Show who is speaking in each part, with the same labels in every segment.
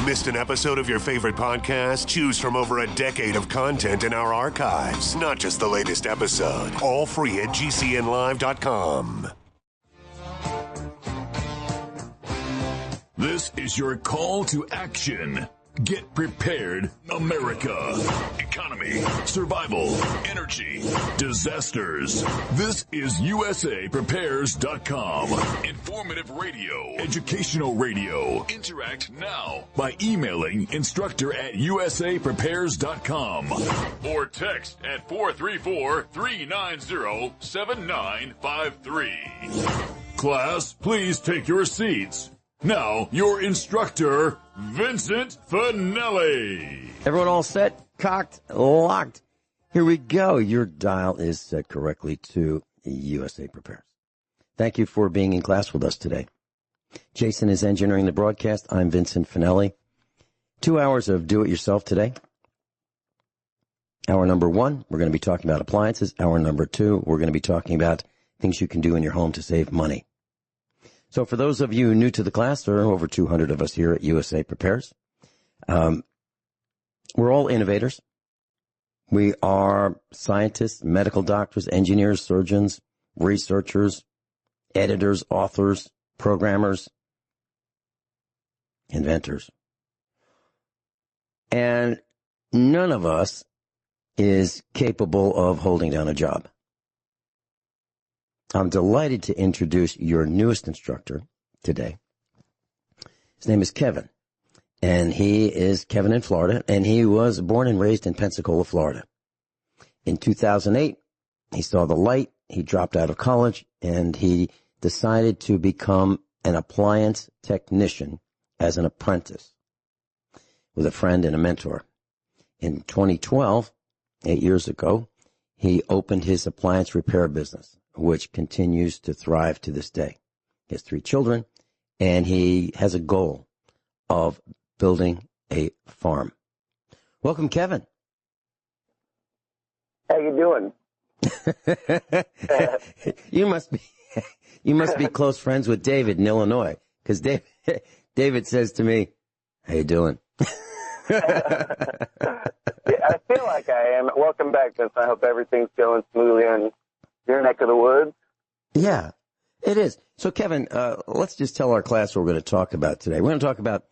Speaker 1: Missed an episode of your favorite podcast? Choose from over a decade of content in our archives, not just the latest episode. All free at GCNlive.com.
Speaker 2: This is your call to action. Get prepared, America. Economy, survival, energy, disasters. This is USAPrepares.com. Informative radio, educational radio. Interact now by emailing instructor@USAPrepares.com or text at 434-390-7953. Class, please take your seats. Now, your instructor, Vincent Finelli.
Speaker 3: Everyone all set, cocked, locked. Here we go. Your dial is set correctly to USA Prepares. Thank you for being in class with us today. Jason is engineering the broadcast. I'm Vincent Finelli. 2 hours of do-it-yourself today. Hour number 1, we're going to be talking about appliances. Hour number 2, we're going to be talking about things you can do in your home to save money. So for those of you new to the class, there are over 200 of us here at USA Prepares. We're all innovators. We are scientists, medical doctors, engineers, surgeons, researchers, editors, authors, programmers, inventors. And none of us is capable of holding down a job. I'm delighted to introduce your newest instructor today. His name is Kevin, and he is Kevin in Florida, and he was born and raised in Pensacola, Florida. In 2008, he saw the light, he dropped out of college, and he decided to become an appliance technician as an apprentice with a friend and a mentor. In 2012, 8 years ago, he opened his appliance repair business, which continues to thrive to this day. He has 3 children, and he has a goal of building a farm. Welcome, Kevin.
Speaker 4: How you doing?
Speaker 3: You must be close friends with David in Illinois, because David says to me, "How you doing?"
Speaker 4: Yeah, I feel like I am. Welcome back, Vince. I hope everything's going smoothly in your neck of the woods.
Speaker 3: Yeah, it is. So, Kevin, let's just tell our class what we're going to talk about today. We're going to talk about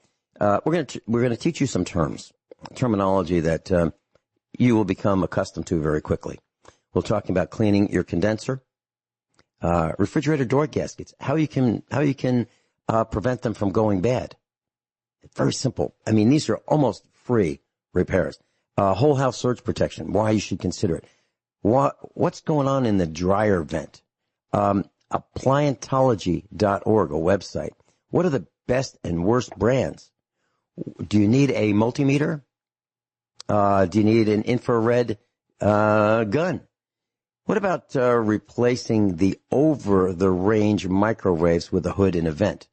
Speaker 3: we're going to teach you some terminology that you will become accustomed to very quickly. We're talking about cleaning your condenser, refrigerator door gaskets, how you can prevent them from going bad. Very simple. I mean, these are almost free repairs. Whole house surge protection, why you should consider it. What's going on in the dryer vent? Appliantology.org, a website. What are the best and worst brands? Do you need a multimeter? Do you need an infrared gun? What about replacing the over-the-range microwaves with a hood and a vent?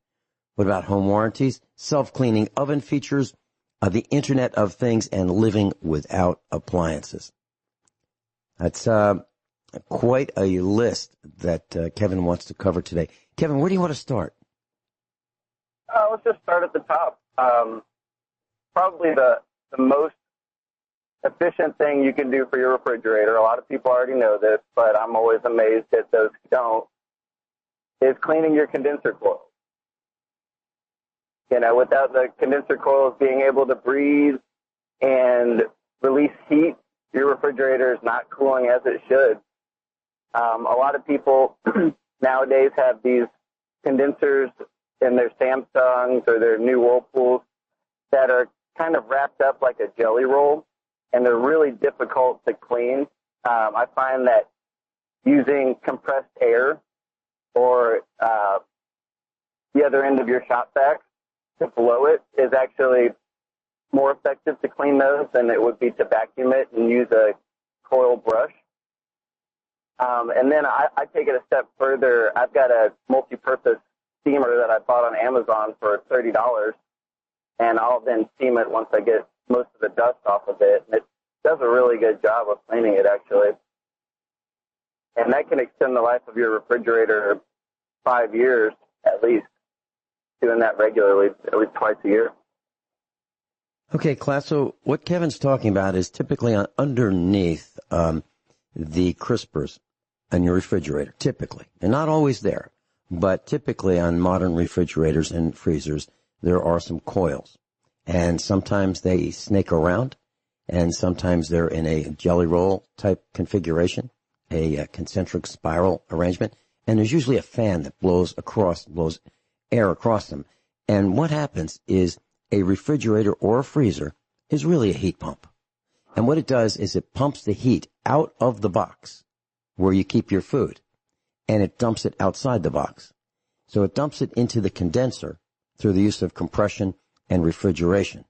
Speaker 3: What about home warranties, self-cleaning oven features, the Internet of Things, and living without appliances? That's quite a list that Kevin wants to cover today. Kevin, where do you want to start?
Speaker 4: Let's just start at the top. Probably the most efficient thing you can do for your refrigerator, a lot of people already know this, but I'm always amazed at those who don't, is cleaning your condenser coils. You know, without the condenser coils being able to breathe and release heat, your refrigerator is not cooling as it should. A lot of people nowadays have these condensers in their Samsungs or their new Whirlpools that are kind of wrapped up like a jelly roll, and they're really difficult to clean. I find that using compressed air or the other end of your shop vac to blow it is actually more effective to clean those than it would be to vacuum it and use a coil brush. And then I take it a step further. I've got a multi-purpose steamer that I bought on Amazon for $30, and I'll then steam it once I get most of the dust off of it. And it does a really good job of cleaning it, actually. And that can extend the life of your refrigerator 5 years at least, doing that regularly, at least twice a year.
Speaker 3: Okay, class, so what Kevin's talking about is typically underneath the crispers in your refrigerator, typically. They're not always there, but typically on modern refrigerators and freezers, there are some coils. And sometimes they snake around, and sometimes they're in a jelly roll type configuration, a concentric spiral arrangement, and there's usually a fan that blows air across them. And what happens is a refrigerator or a freezer is really a heat pump. And what it does is it pumps the heat out of the box where you keep your food, and it dumps it outside the box. So it dumps it into the condenser through the use of compression and refrigeration.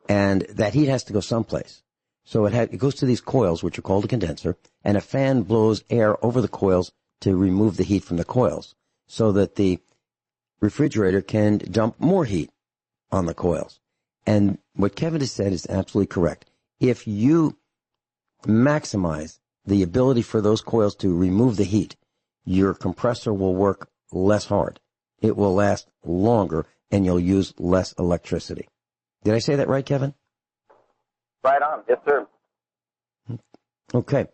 Speaker 3: And that heat has to go someplace. So it goes to these coils, which are called a condenser, and a fan blows air over the coils to remove the heat from the coils so that the refrigerator can dump more heat on the coils. And what Kevin has said is absolutely correct. If you maximize the ability for those coils to remove the heat, your compressor will work less hard. It will last longer, and you'll use less electricity. Did I say that right, Kevin?
Speaker 4: Right on. Yes, sir.
Speaker 3: Okay.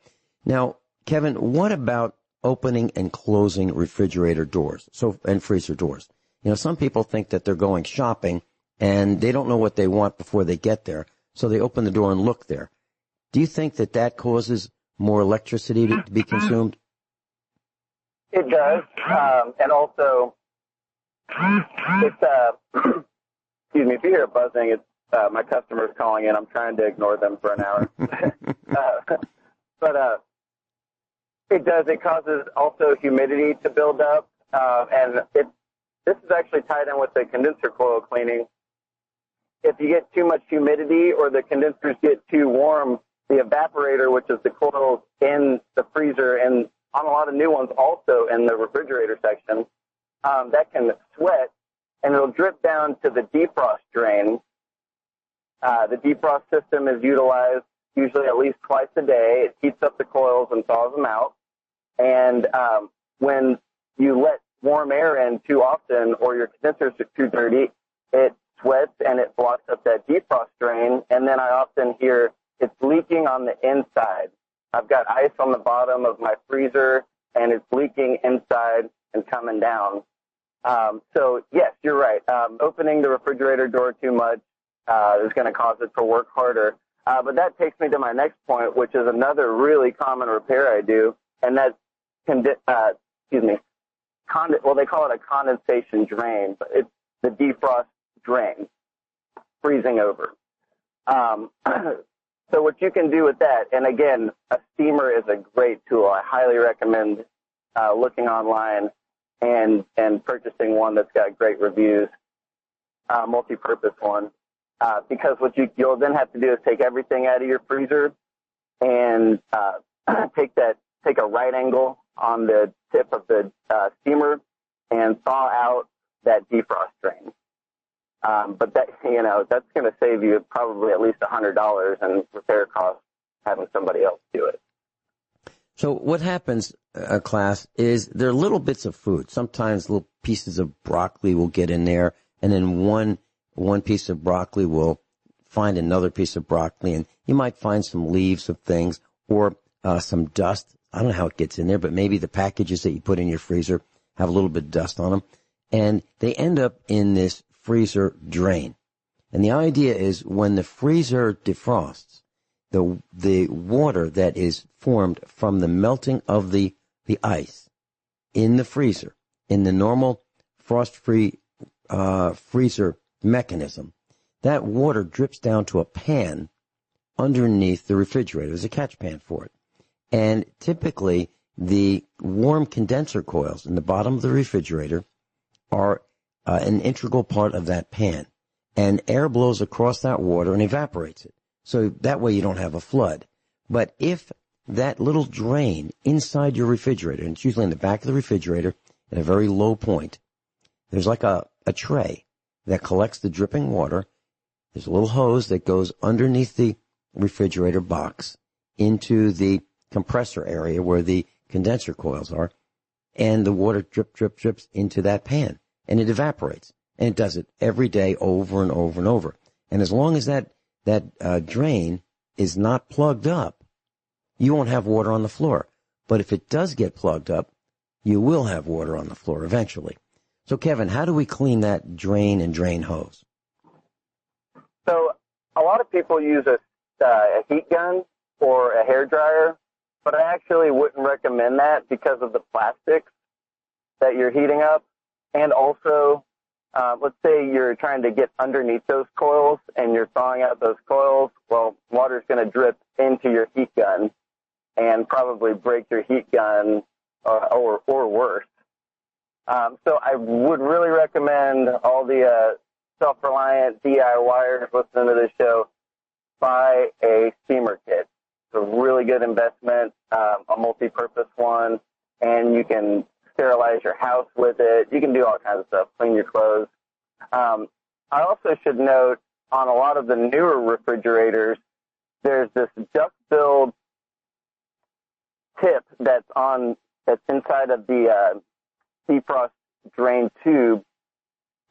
Speaker 3: Now, Kevin, what about opening and closing refrigerator doors and freezer doors? You know, some people think that they're going shopping and they don't know what they want before they get there, so they open the door and look there. Do you think that causes more electricity to be consumed?
Speaker 4: It does. And also, it's, excuse me, if you hear buzzing, it's my customer's calling in. I'm trying to ignore them for an hour. But it does. It causes also humidity to build up. And this is actually tied in with the condenser coil cleaning. If you get too much humidity or the condensers get too warm, the evaporator, which is the coils in the freezer and on a lot of new ones also in the refrigerator section, that can sweat and it'll drip down to the defrost drain. The defrost system is utilized usually at least twice a day. It heats up the coils and thaws them out. And when you let warm air in too often or your condensers are too dirty, it sweats and it blocks up that defrost drain. And then I often hear it's leaking on the inside. I've got ice on the bottom of my freezer and it's leaking inside and coming down. So yes, you're right. Opening the refrigerator door too much is going to cause it to work harder. But that takes me to my next point, which is another really common repair I do, and that's well, they call it a condensation drain, but it's the defrost drain, freezing over. So what you can do with that, and again, a steamer is a great tool. I highly recommend looking online and purchasing one that's got great reviews, multi-purpose one, because what you'll then have to do is take everything out of your freezer and take a right angle on the tip of the steamer and thaw out that defrost drain. But that, that's going to save you probably at least $100 in repair costs having somebody else do it.
Speaker 3: So what happens, class, is there are little bits of food. Sometimes little pieces of broccoli will get in there, and then one piece of broccoli will find another piece of broccoli, and you might find some leaves of things or some dust. I don't know how it gets in there, but maybe the packages that you put in your freezer have a little bit of dust on them, and they end up in this freezer drain. And the idea is when the freezer defrosts, the water that is formed from the melting of the ice in the freezer, in the normal frost-free freezer mechanism, that water drips down to a pan underneath the refrigerator. There's a catch pan for it. And typically, the warm condenser coils in the bottom of the refrigerator are an integral part of that pan. And air blows across that water and evaporates it. So that way you don't have a flood. But if that little drain inside your refrigerator, and it's usually in the back of the refrigerator at a very low point, there's like a tray that collects the dripping water. There's a little hose that goes underneath the refrigerator box into the compressor area where the condenser coils are, and the water drips into that pan, and it evaporates. And it does it every day over and over and over. And as long as that drain is not plugged up, you won't have water on the floor. But if it does get plugged up, you will have water on the floor eventually. So, Kevin, how do we clean that drain and drain hose?
Speaker 4: So a lot of people use a heat gun or a hair dryer, but I actually wouldn't recommend that because of the plastics that you're heating up. And also, let's say you're trying to get underneath those coils and you're thawing out those coils. Well, water's going to drip into your heat gun and probably break your heat gun or worse. So I would really recommend all the self-reliant DIYers listening to this show, buy a steamer kit. It's a really good investment, a multi-purpose one, and you can sterilize your house with it. You can do all kinds of stuff, clean your clothes. I also should note on a lot of the newer refrigerators, there's this duct-filled tip that's inside of the defrost drain tube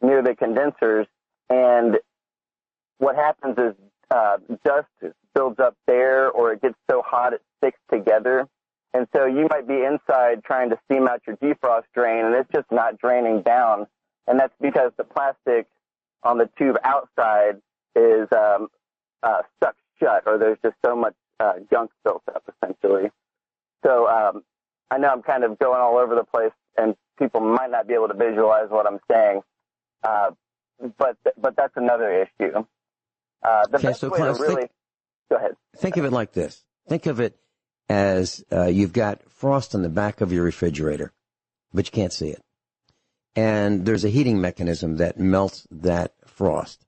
Speaker 4: near the condensers, and what happens is dust builds up there, or it gets so hot it sticks together. And so you might be inside trying to steam out your defrost drain, and it's just not draining down. And that's because the plastic on the tube outside is stuck shut, or there's just so much gunk built up, essentially. So I know I'm kind of going all over the place, and people might not be able to visualize what I'm saying, but that's another issue. Go ahead.
Speaker 3: Think of it like this. Think of it as you've got frost on the back of your refrigerator, but you can't see it. And there's a heating mechanism that melts that frost.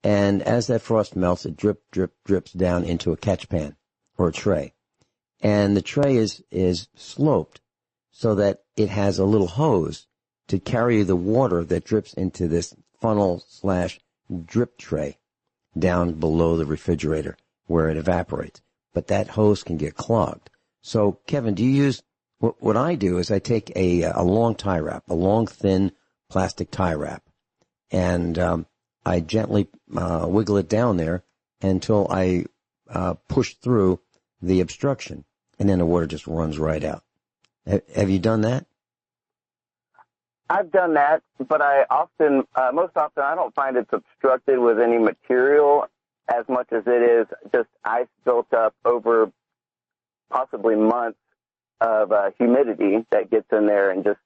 Speaker 3: And as that frost melts, it drips down into a catch pan or a tray. And the tray is sloped so that it has a little hose to carry the water that drips into this funnel/drip tray down below the refrigerator where it evaporates. But that hose can get clogged. So, Kevin, do you use, what I do is I take a long tie wrap, a long, thin plastic tie wrap, and I gently wiggle it down there until I push through the obstruction, and then the water just runs right out. Have you done that?
Speaker 4: I've done that, but most often I don't find it's obstructed with any material as much as it is just ice built up over possibly months of humidity that gets in there and just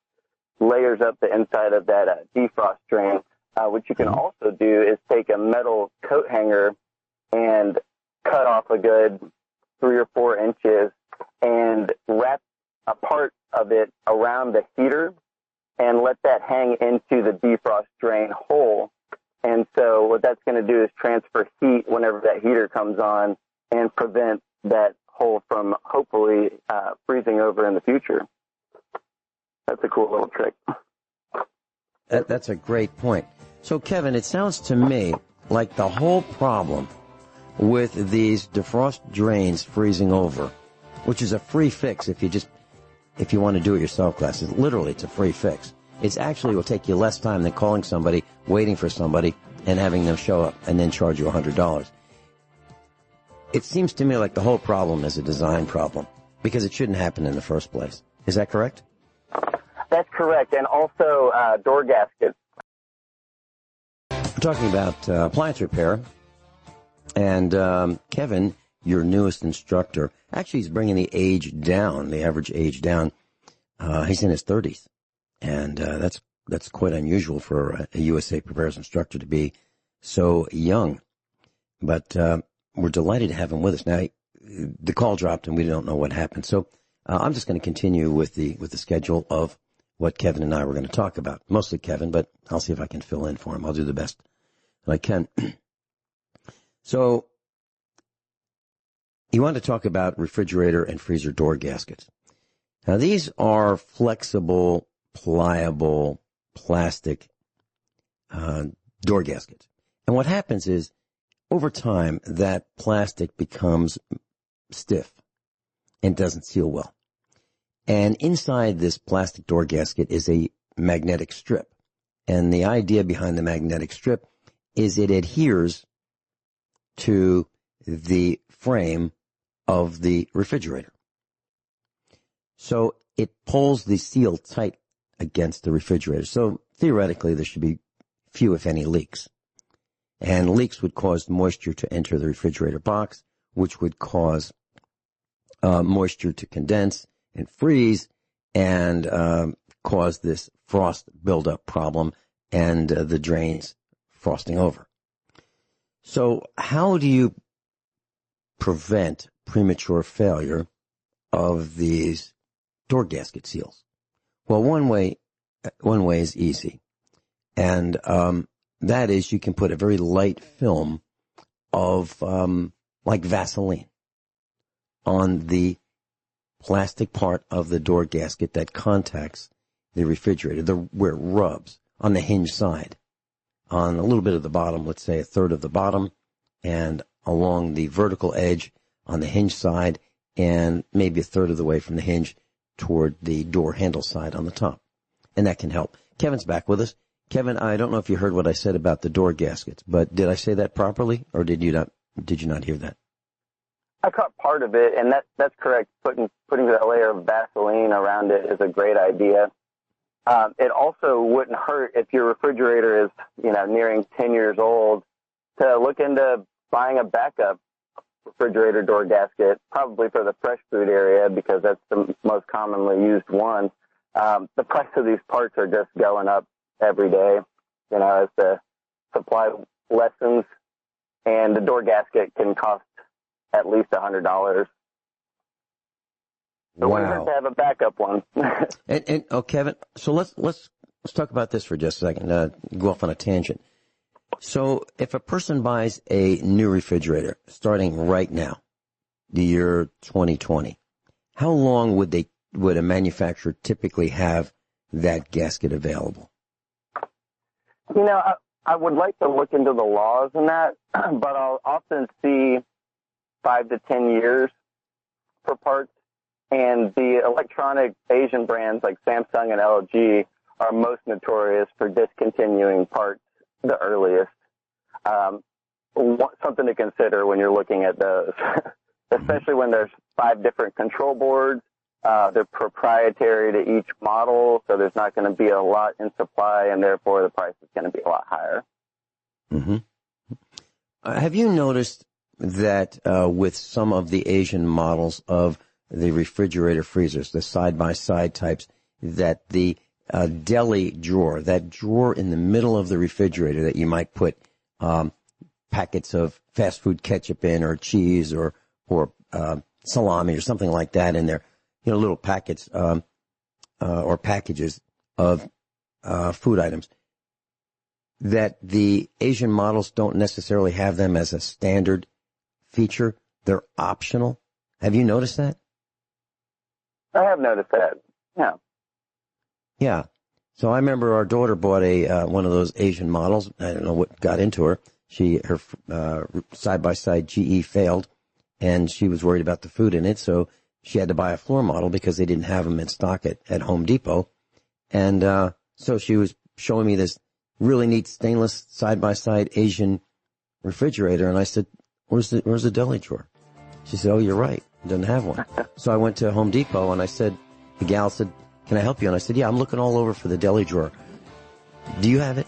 Speaker 4: layers up the inside of that defrost drain. What you can also do is take a metal coat hanger and cut off a good 3 or 4 inches and wrap a part of it around the heater and let that hang into the defrost drain hole. And so what that's going to do is transfer heat whenever that heater comes on and prevent that hole from hopefully freezing over in the future. That's a cool little trick.
Speaker 3: That's a great point. So, Kevin, it sounds to me like the whole problem with these defrost drains freezing over, which is a free fix if you want to do it yourself, class. Literally, it's a free fix. It actually will take you less time than calling somebody, waiting for somebody, and having them show up and then charge you $100. It seems to me like the whole problem is a design problem because it shouldn't happen in the first place. Is that correct?
Speaker 4: That's correct. And also door gaskets.
Speaker 3: We're talking about appliance repair. And Kevin, your newest instructor, actually he's bringing the age down, the average age down. He's in his 30s. And that's quite unusual for a USA Prepares instructor to be so young. But we're delighted to have him with us. Now, the call dropped and we don't know what happened. So I'm just going to continue with the schedule of what Kevin and I were going to talk about. Mostly Kevin, but I'll see if I can fill in for him. I'll do the best that I can. So you want to talk about refrigerator and freezer door gaskets. Now, these are flexible, pliable, plastic door gaskets. And what happens is, over time, that plastic becomes stiff and doesn't seal well. And inside this plastic door gasket is a magnetic strip. And the idea behind the magnetic strip is it adheres to the frame of the refrigerator. So it pulls the seal tight against the refrigerator. So theoretically, there should be few, if any, leaks. And leaks would cause moisture to enter the refrigerator box, which would cause moisture to condense and freeze and cause this frost buildup problem and the drains frosting over. So how do you prevent premature failure of these door gasket seals? Well, one way is easy, and that is you can put a very light film of like Vaseline on the plastic part of the door gasket that contacts the refrigerator, where it rubs on the hinge side, on a little bit of the bottom, let's say a third of the bottom, and along the vertical edge on the hinge side, and maybe a third of the way from the hinge toward the door handle side on the top. And that can help. Kevin's back with us. Kevin, I don't know if you heard what I said about the door gaskets, but did I say that properly, or did you not hear that?
Speaker 4: I caught part of it, and that's correct. Putting that layer of Vaseline around it is a great idea. It also wouldn't hurt if your refrigerator is, nearing 10 years old, to look into buying a backup refrigerator door gasket, probably for the fresh food area, because that's the most commonly used one. The price of these parts are just going up every day, as the supply lessens, and the door gasket can cost at least $100. So
Speaker 3: wow.
Speaker 4: It wouldn't hurt to have a backup one.
Speaker 3: and Kevin, so let's talk about this for just a second. Go off on a tangent. So if a person buys a new refrigerator starting right now, the year 2020, how long would a manufacturer typically have that gasket available?
Speaker 4: I would like to look into the laws in that, but I'll often see 5 to 10 years for parts. And the electronic Asian brands like Samsung and LG are most notorious for discontinuing parts the earliest. Something to consider when you're looking at those, especially when there's 5 different control boards. They're proprietary to each model, so there's not going to be a lot in supply, and therefore the price is going to be a lot higher.
Speaker 3: Mm-hmm. Have you noticed that with some of the Asian models of the refrigerator freezers, the side-by-side types, that the deli drawer, that drawer in the middle of the refrigerator that you might put packets of fast food ketchup in, or cheese, or salami, or something like that in there, little packets or packages of food items, that the Asian models don't necessarily have them as a standard feature. They're optional. Have you noticed that?
Speaker 4: I have noticed that. Yeah.
Speaker 3: Yeah. So I remember our daughter bought one of those Asian models. I don't know what got into her. Her side-by-side GE failed, and she was worried about the food in it, so she had to buy a floor model because they didn't have them in stock at Home Depot. And so she was showing me this really neat stainless side-by-side Asian refrigerator, and I said, where's the deli drawer? She said, oh, you're right. It doesn't have one. So I went to Home Depot, and the gal said, can I help you? And I said, yeah, I'm looking all over for the deli drawer. Do you have it?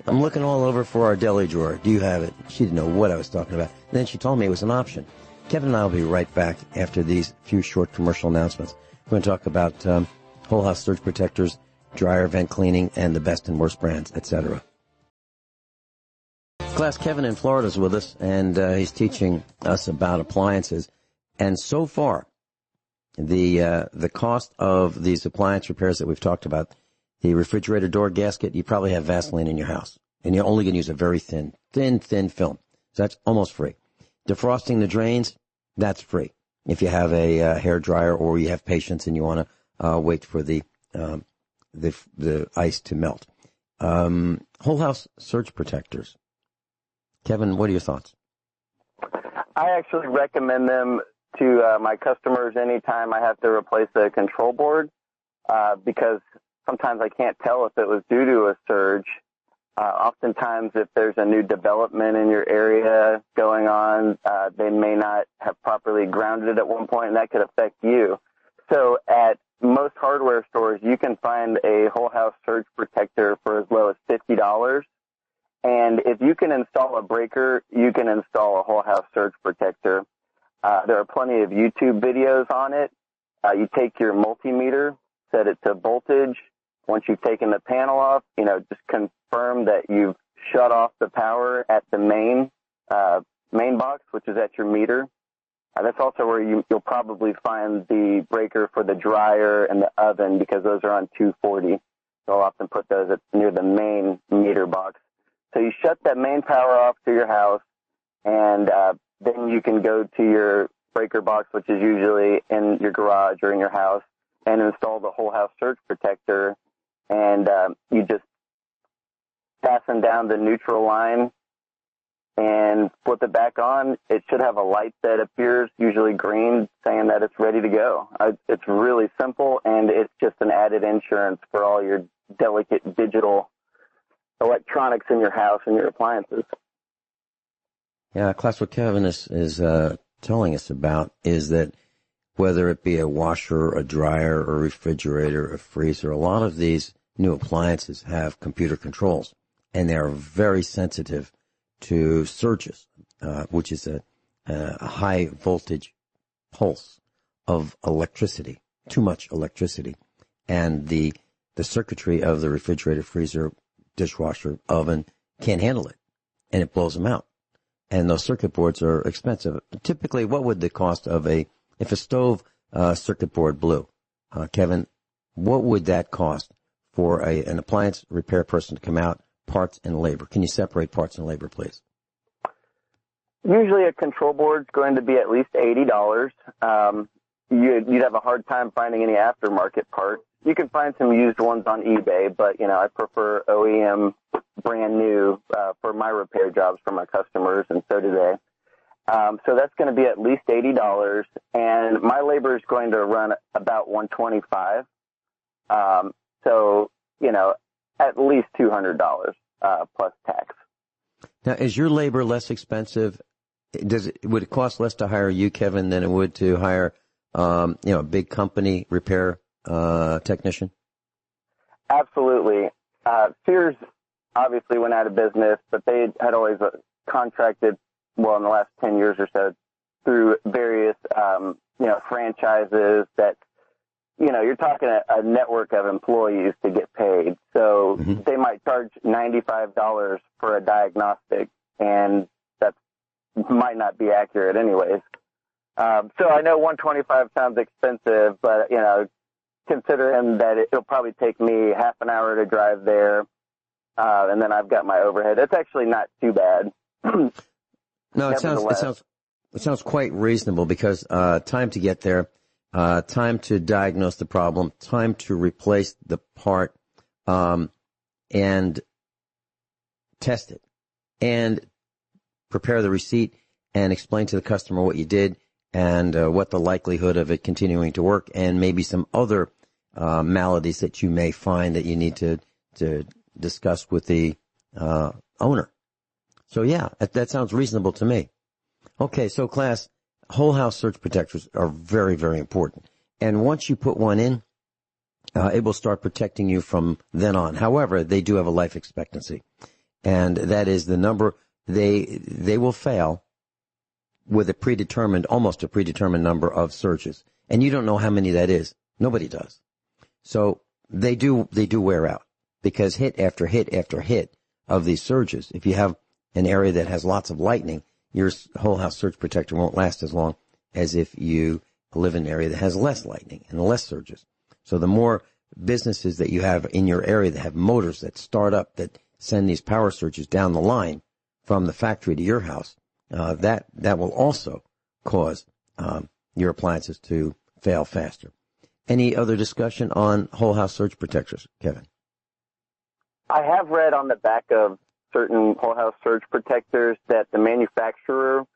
Speaker 3: I'm looking all over for our deli drawer. Do you have it? She didn't know what I was talking about. And then she told me it was an option. Kevin and I will be right back after these few short commercial announcements. We're going to talk about whole house surge protectors, dryer vent cleaning, and the best and worst brands, etc. Class, Kevin in Florida is with us, and he's teaching us about appliances. And so far, the cost of these appliance repairs that we've talked about, the refrigerator door gasket, you probably have Vaseline in your house, and you're only going to use a very thin film. So that's almost free. Defrosting the drains, that's free. If you have a hair dryer, or you have patience and you want to wait for the ice to melt. Whole house surge protectors. Kevin, what are your thoughts?
Speaker 4: I actually recommend them to my customers anytime I have to replace a control board, because sometimes I can't tell if it was due to a surge. Oftentimes, if there's a new development in your area going on, they may not have properly grounded it at one point, and that could affect you. So at most hardware stores, you can find a whole house surge protector for as low as $50. And if you can install a breaker, you can install a whole house surge protector. There are plenty of YouTube videos on it. You take your multimeter, set it to voltage. Once you've taken the panel off, just confirm that you've shut off the power at the main box, which is at your meter. That's also where you'll probably find the breaker for the dryer and the oven, because those are on 240. So I'll often put those near the main meter box. So you shut that main power off to your house, and then you can go to your breaker box, which is usually in your garage or in your house, and install the whole house surge protector. And you just fasten down the neutral line and flip it back on. It should have a light that appears, usually green, saying that it's ready to go. It's really simple, and it's just an added insurance for all your delicate digital electronics in your house and your appliances.
Speaker 3: Yeah, class, what Kevin is telling us about is that whether it be a washer, a dryer, a refrigerator, a freezer, a lot of these new appliances have computer controls, and they are very sensitive to surges, which is a high voltage pulse of electricity, too much electricity. And the circuitry of the refrigerator, freezer, dishwasher, oven can't handle it, and it blows them out. And those circuit boards are expensive. Typically, what would the cost of if a stove circuit board blew, Kevin, what would that cost for an appliance repair person to come out, parts and labor? Can you separate parts and labor, please?
Speaker 4: Usually a control board's going to be at least $80. You'd have a hard time finding any aftermarket parts. You can find some used ones on eBay, but, I prefer OEM brand new for my repair jobs for my customers, and so do they. So that's going to be at least $80, and my labor is going to run about $125. So, at least $200 plus tax.
Speaker 3: Now, is your labor less expensive? Would it cost less to hire you, Kevin, than it would to hire, a big company repair technician?
Speaker 4: Absolutely. Sears obviously went out of business, but they had always contracted, in the last 10 years or so, through various, franchises that, you're talking a network of employees to get paid. So they might charge $95 for a diagnostic, and that might not be accurate anyways. So I know $125 sounds expensive, but, considering that it'll probably take me half an hour to drive there, and then I've got my overhead, it's actually not too bad.
Speaker 3: No, it sounds quite reasonable, because time to get there, time to diagnose the problem, time to replace the part, and test it, and prepare the receipt, and explain to the customer what you did, and what the likelihood of it continuing to work, and maybe some other maladies that you may find that you need to discuss with the owner. So yeah, that sounds reasonable to me. Okay, so class, whole house surge protectors are very, very important. And once you put one in, it will start protecting you from then on. However, they do have a life expectancy. And that is the number, they will fail with almost a predetermined number of surges. And you don't know how many that is. Nobody does. So they do wear out, because hit after hit after hit of these surges, if you have an area that has lots of lightning, your whole house surge protector won't last as long as if you live in an area that has less lightning and less surges. So the more businesses that you have in your area that have motors that start up, that send these power surges down the line from the factory to your house, that will also cause your appliances to fail faster. Any other discussion on whole house surge protectors, Kevin?
Speaker 4: I have read on the back of certain whole house surge protectors that the manufacturer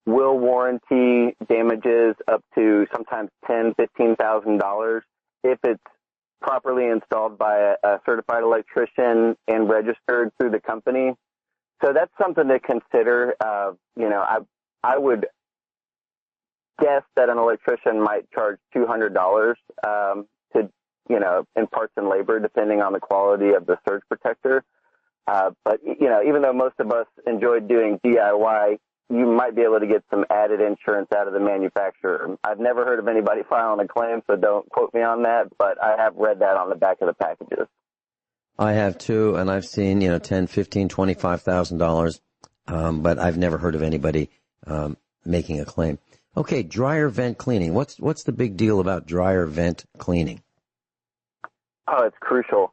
Speaker 4: will warranty damages up to sometimes $10,000, $15,000 if it's properly installed by a certified electrician and registered through the company. So that's something to consider. I would guess that an electrician might charge $200 in parts and labor, depending on the quality of the surge protector. But even though most of us enjoy doing DIY, you might be able to get some added insurance out of the manufacturer. I've never heard of anybody filing a claim, so don't quote me on that, but I have read that on the back of the packages.
Speaker 3: I have too, and I've seen, $10, $15, $25,000, but I've never heard of anybody making a claim. Okay, dryer vent cleaning. What's the big deal about dryer vent cleaning?
Speaker 4: Oh, it's crucial.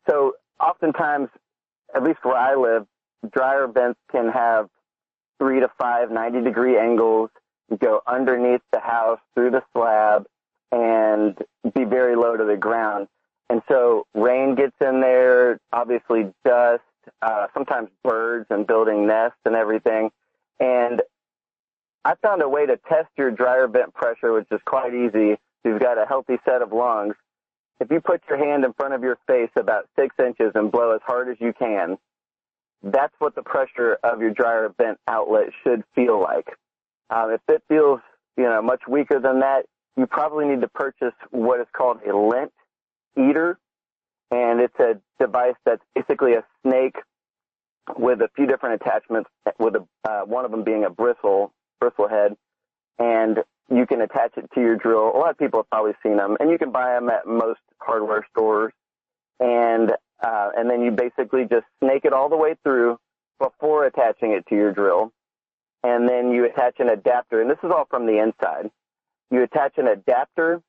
Speaker 4: So oftentimes, at least where I live, dryer vents can have 3 to 5 90-degree angles, go underneath the house through the slab, and be very low to the ground. And so rain gets in there, obviously dust, sometimes birds and building nests and everything. And I found a way to test your dryer vent pressure, which is quite easy. You've got a healthy set of lungs. If you put your hand in front of your face about 6 inches and blow as hard as you can, that's what the pressure of your dryer vent outlet should feel like. If it feels, much weaker than that, you probably need to purchase what is called a lint eater, and it's a device that's basically a snake with a few different attachments, with one of them being a bristle head, and you can attach it to your drill. A lot of people have probably seen them, and you can buy them at most hardware stores. And then you basically just snake it all the way through before attaching it to your drill. And then you attach an adapter, and this is all from the inside. You attach an adapter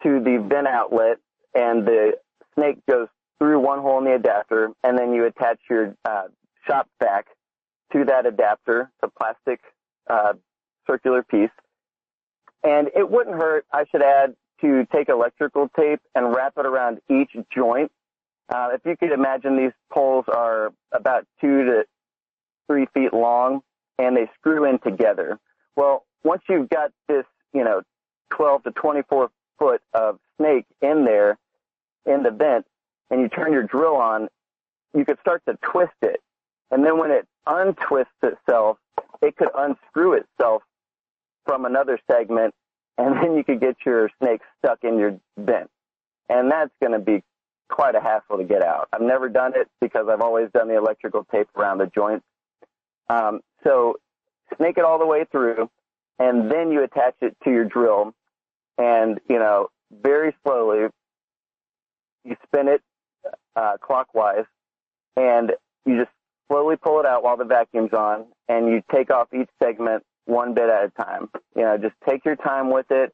Speaker 4: to the vent outlet, and the snake goes through one hole in the adapter, and then you attach your shop vac to that adapter, the plastic circular piece. And it wouldn't hurt, I should add, to take electrical tape and wrap it around each joint. If you could imagine, these poles are about 2 to 3 feet long, and they screw in together. Well, once you've got this, 12 to 24 foot of snake in there, in the vent, and you turn your drill on, you could start to twist it. And then when it untwists itself, it could unscrew itself from another segment, and then you could get your snake stuck in your vent. And that's going to be quite a hassle to get out. I've never done it because I've always done the electrical tape around the joints. So snake it all the way through, and then you attach it to your drill, and, very slowly you spin it clockwise, and you just slowly pull it out while the vacuum's on, and you take off each segment one bit at a time. Just take your time with it,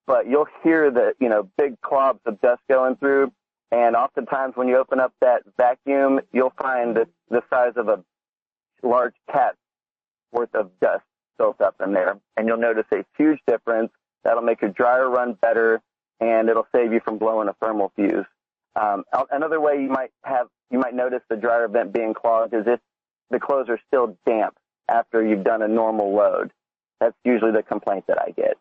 Speaker 4: but you'll hear the, big clobs of dust going through. And oftentimes when you open up that vacuum, you'll find the size of a large cat's worth of dust built up in there. And you'll notice a huge difference. That'll make your dryer run better, and it'll save you from blowing a thermal fuse. Another way you might notice the dryer vent being clogged is if the clothes are still damp after you've done a normal load. That's usually the complaint that I get.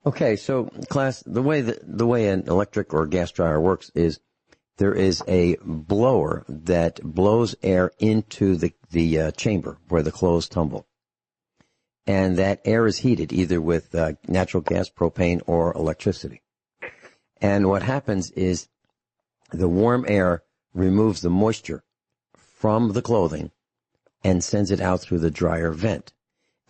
Speaker 3: Okay, so class, the way an electric or gas dryer works is there is a blower that blows air into the chamber where the clothes tumble. And that air is heated either with natural gas, propane, or electricity. And what happens is the warm air removes the moisture from the clothing and sends it out through the dryer vent.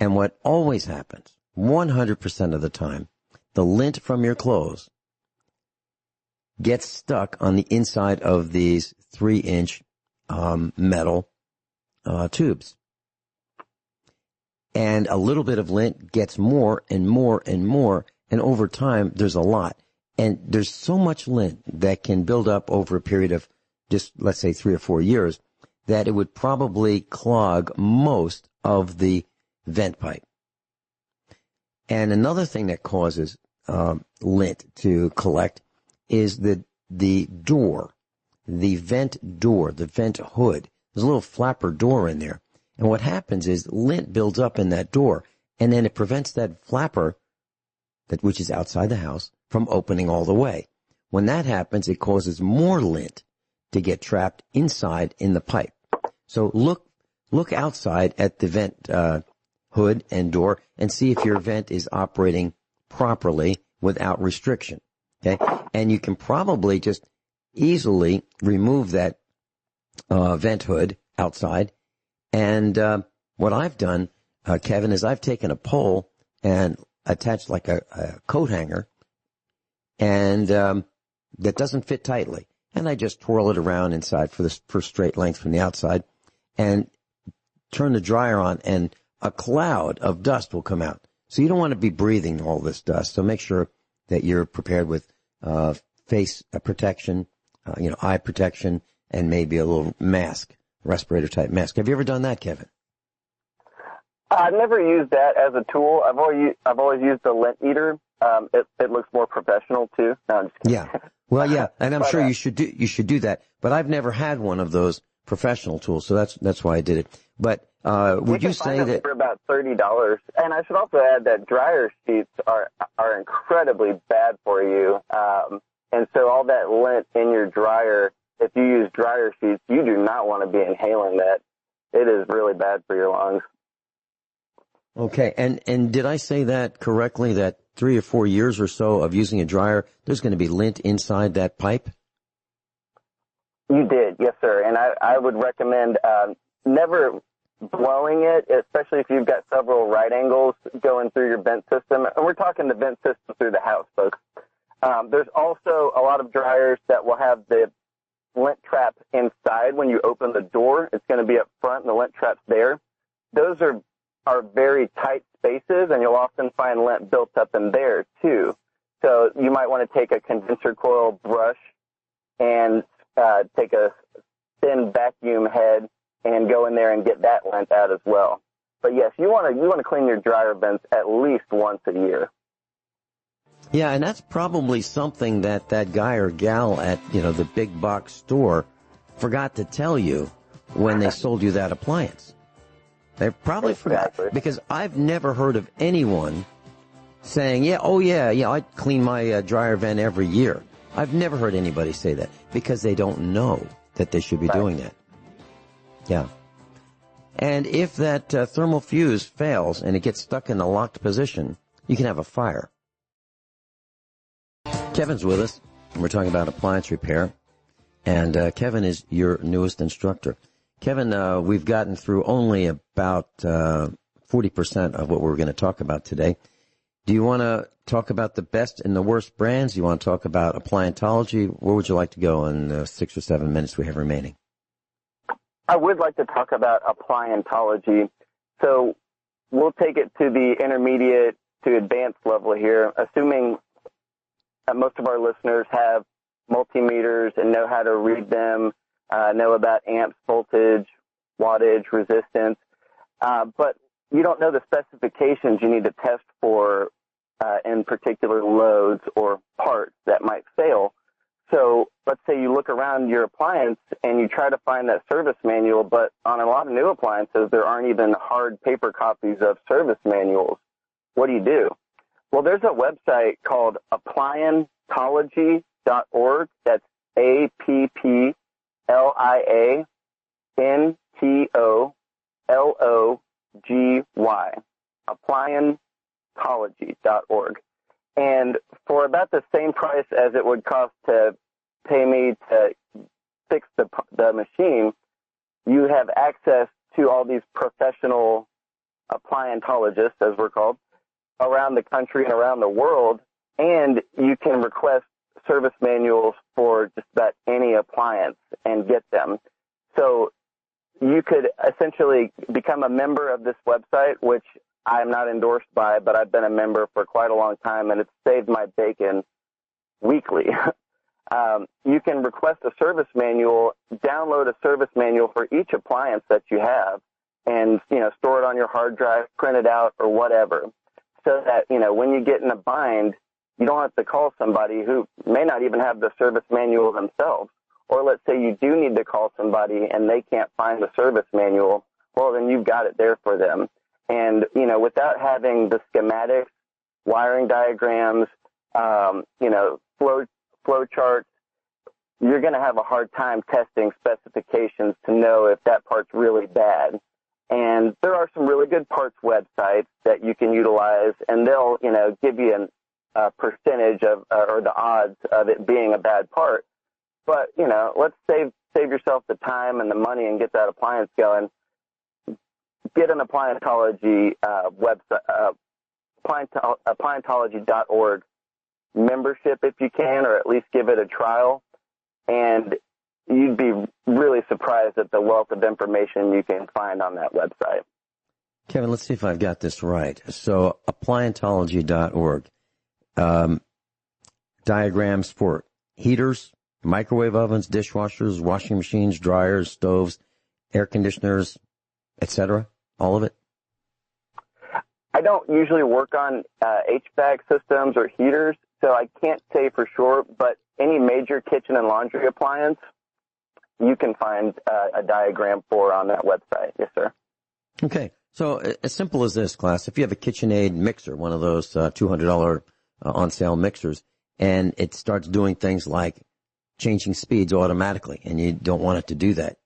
Speaker 3: And what always happens, 100% of the time, the lint from your clothes gets stuck on the inside of these 3-inch metal tubes. And a little bit of lint gets more and more and more, and over time there's a lot. And there's so much lint that can build up over a period of just, let's say, 3 or 4 years, that it would probably clog most of the vent pipe. And another thing that causes lint to collect is the door, the vent door, the vent hood. There's a little flapper door in there. And what happens is lint builds up in that door, and then it prevents that flapper, which is outside the house, from opening all the way. When that happens, it causes more lint to get trapped inside in the pipe. So look outside at the vent hood and door and see if your vent is operating properly without restriction. Okay, and you can probably just easily remove that vent hood outside. And what I've done, Kevin, is I've taken a pole and attached like a coat hanger, and that doesn't fit tightly. And I just twirl it around inside for straight length from the outside, and turn the dryer on, and a cloud of dust will come out. So you don't want to be breathing all this dust. So make sure that you're prepared with face protection, eye protection, and maybe a little mask, respirator type mask. Have you ever done that, Kevin?
Speaker 4: I've never used that as a tool. I've always used the lint meter. It looks more professional too. No, I'm just kidding.
Speaker 3: Yeah. Well, yeah, and I'm sure you should do that. But I've never had one of those professional tools, so that's why I did it. But would you say that
Speaker 4: for about $30? And I should also add that dryer sheets are incredibly bad for you. And so all that lint in your dryer, if you use dryer sheets, you do not want to be inhaling that. It is really bad for your lungs.
Speaker 3: Okay, and did I say that correctly, that 3 or 4 years or so of using a dryer, there's going to be lint inside that pipe?
Speaker 4: You did, yes, sir. And I would recommend never blowing it, especially if you've got several right angles going through your vent system. And we're talking the vent system through the house, folks. There's also a lot of dryers that will have the lint trap inside when you open the door. It's going to be up front, and the lint trap's there. Those are very tight spaces, and you'll often find lint built up in there too. So you might want to take a condenser coil brush and take a thin vacuum head and go in there and get that lint out as well. But yes, you want to clean your dryer vents at least once a year.
Speaker 3: Yeah, and that's probably something that guy or gal at the big box store forgot to tell you when they sold you that appliance. They probably forgot, because I've never heard of anyone saying, yeah, I clean my dryer vent every year. I've never heard anybody say that, because they don't know that they should be doing that. Yeah. And if that thermal fuse fails and it gets stuck in a locked position, you can have a fire. Kevin's with us, and we're talking about appliance repair. And Kevin is your newest instructor. Kevin, we've gotten through only about 40% of what we're going to talk about today. Do you want to talk about the best and the worst brands? Do you want to talk about appliantology? Where would you like to go in the 6 or 7 minutes we have remaining?
Speaker 4: I would like to talk about appliantology. So we'll take it to the intermediate to advanced level here, assuming that most of our listeners have multimeters and know how to read them, know about amps, voltage, wattage, resistance, but you don't know the specifications you need to test for in particular loads or parts that might fail. So let's say you look around your appliance and you try to find that service manual, but on a lot of new appliances, there aren't even hard paper copies of service manuals. What do? Well, there's a website called appliantology.org. That's APPLIANTOLOGY, appliantology.org. And for about the same price as it would cost to pay me to fix the machine, you have access to all these professional appliantologists, as we're called, around the country and around the world, and you can request service manuals for just about any appliance and get them. So you could essentially become a member of this website, which I'm not endorsed by, but I've been a member for quite a long time, and it's saved my bacon weekly. You can request a service manual, download a service manual for each appliance that you have, and, store it on your hard drive, print it out, or whatever, so that, when you get in a bind, you don't have to call somebody who may not even have the service manual themselves. Or let's say you do need to call somebody and they can't find the service manual, well, then you've got it there for them. And, without having the schematics, wiring diagrams, flow charts, you're going to have a hard time testing specifications to know if that part's really bad. And there are some really good parts websites that you can utilize, and they'll, give you a percentage of, or the odds of it being a bad part. But, let's save yourself the time and the money and get that appliance going. Get an appliantology website, appliantology.org membership if you can, or at least give it a trial. And you'd be really surprised at the wealth of information you can find on that website.
Speaker 3: Kevin, let's see if I've got this right. So appliantology.org, diagrams for heaters, microwave ovens, dishwashers, washing machines, dryers, stoves, air conditioners, etc. All of it?
Speaker 4: I don't usually work on HVAC systems or heaters, so I can't say for sure, but any major kitchen and laundry appliance, you can find a diagram for on that website. Yes, sir.
Speaker 3: Okay. So as simple as this, class, if you have a KitchenAid mixer, one of those $200 on-sale mixers, and it starts doing things like changing speeds automatically, and you don't want it to do that,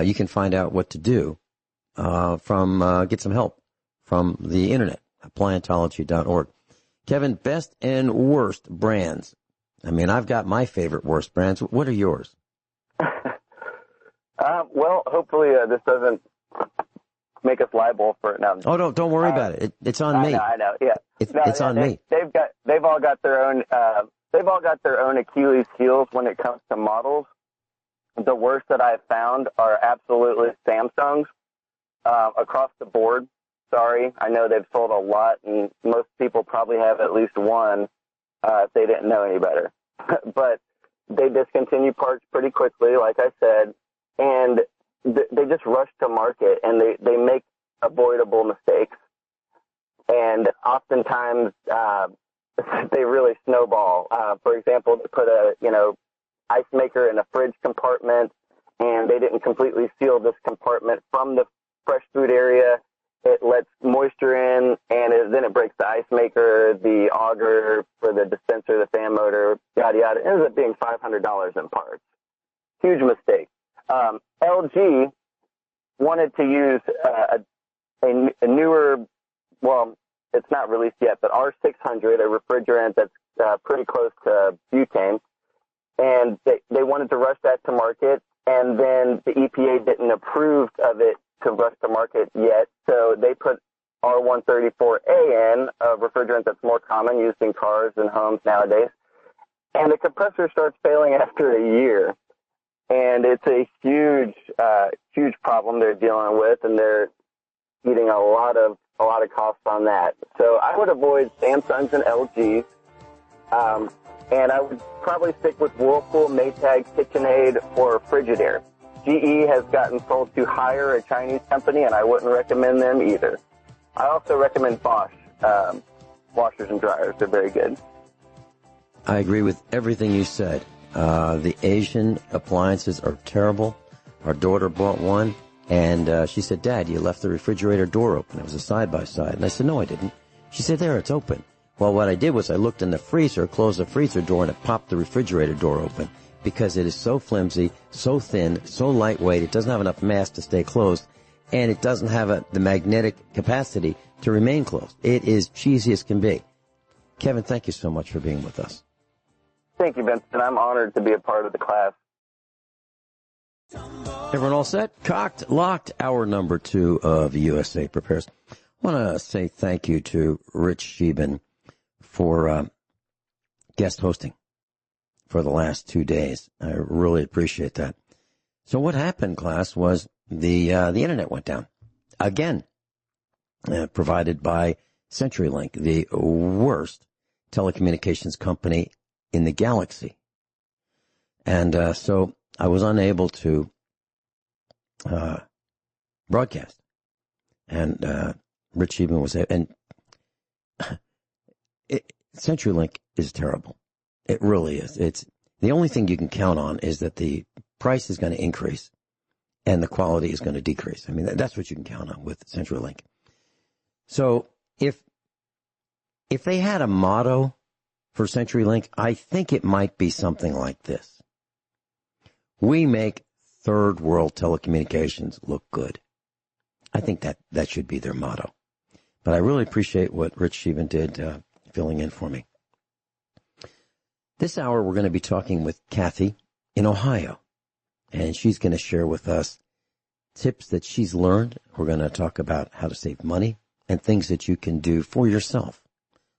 Speaker 3: you can find out what to do get some help from the internet, appliantology.org. Kevin, best and worst brands. I mean, I've got my favorite worst brands. What are yours?
Speaker 4: Well, hopefully this doesn't make us liable for it now.
Speaker 3: Oh, don't worry about it. It's on me.
Speaker 4: I know. Yeah,
Speaker 3: it's on me.
Speaker 4: They've all got their own Achilles heels when it comes to models. The worst that I've found are absolutely Samsungs across the board. Sorry, I know they've sold a lot, and most people probably have at least one if they didn't know any better. But they discontinue parts pretty quickly, like I said, and they just rush to market, and they make avoidable mistakes. And oftentimes they really snowball. For example, they put a ice maker in a fridge compartment, and they didn't completely seal this compartment from the fresh food area. It lets moisture in, and then it breaks the ice maker, the auger for the dispenser, the fan motor, yada, yada. It ends up being $500 in parts. Huge mistake. LG wanted to use a newer, well, it's not released yet, but R600, a refrigerant that's pretty close to butane, and they wanted to rush that to market, and then the EPA didn't approve of it to rush to market yet, so they put R134A in, a refrigerant that's more common, used in cars and homes nowadays, and the compressor starts failing after a year, and it's a huge problem they're dealing with, and they're eating a lot of costs on that. So I would avoid Samsungs and LGs, and I would probably stick with Whirlpool, Maytag, KitchenAid, or Frigidaire. GE has gotten sold to Haier, a Chinese company, and I wouldn't recommend them either. I also recommend Bosch washers and dryers. They're very good.
Speaker 3: I agree with everything you said. The Asian appliances are terrible. Our daughter bought one, and she said, "Dad, you left the refrigerator door open." It was a side-by-side. And I said, "No, I didn't." She said, "There, it's open." Well, what I did was I looked in the freezer, closed the freezer door, and it popped the refrigerator door open because it is so flimsy, so thin, so lightweight, it doesn't have enough mass to stay closed, and it doesn't have the magnetic capacity to remain closed. It is cheesy as can be. Kevin, thank you so much for being with us.
Speaker 4: Thank you, Vincent. I'm honored to be a part of the class.
Speaker 3: Everyone all set? Cocked, locked, hour number 2 of USA Prepares. I want to say thank you to Rich Sheben for guest hosting for the last 2 days. I really appreciate that. So what happened, class, was the internet went down again, provided by CenturyLink, the worst telecommunications company in the galaxy. And so I was unable to broadcast. And Rich Sheben was, and CenturyLink is terrible. It really is. It's the only thing you can count on is that the price is going to increase and the quality is going to decrease. I mean, that's what you can count on with CenturyLink. So if they had a motto for CenturyLink? I think it might be something like this. We make third world telecommunications look good. I think that should be their motto. But I really appreciate what Rich Sheevan did filling in for me. This hour, we're going to be talking with Cathy in Ohio, and she's going to share with us tips that she's learned. We're going to talk about how to save money and things that you can do for yourself.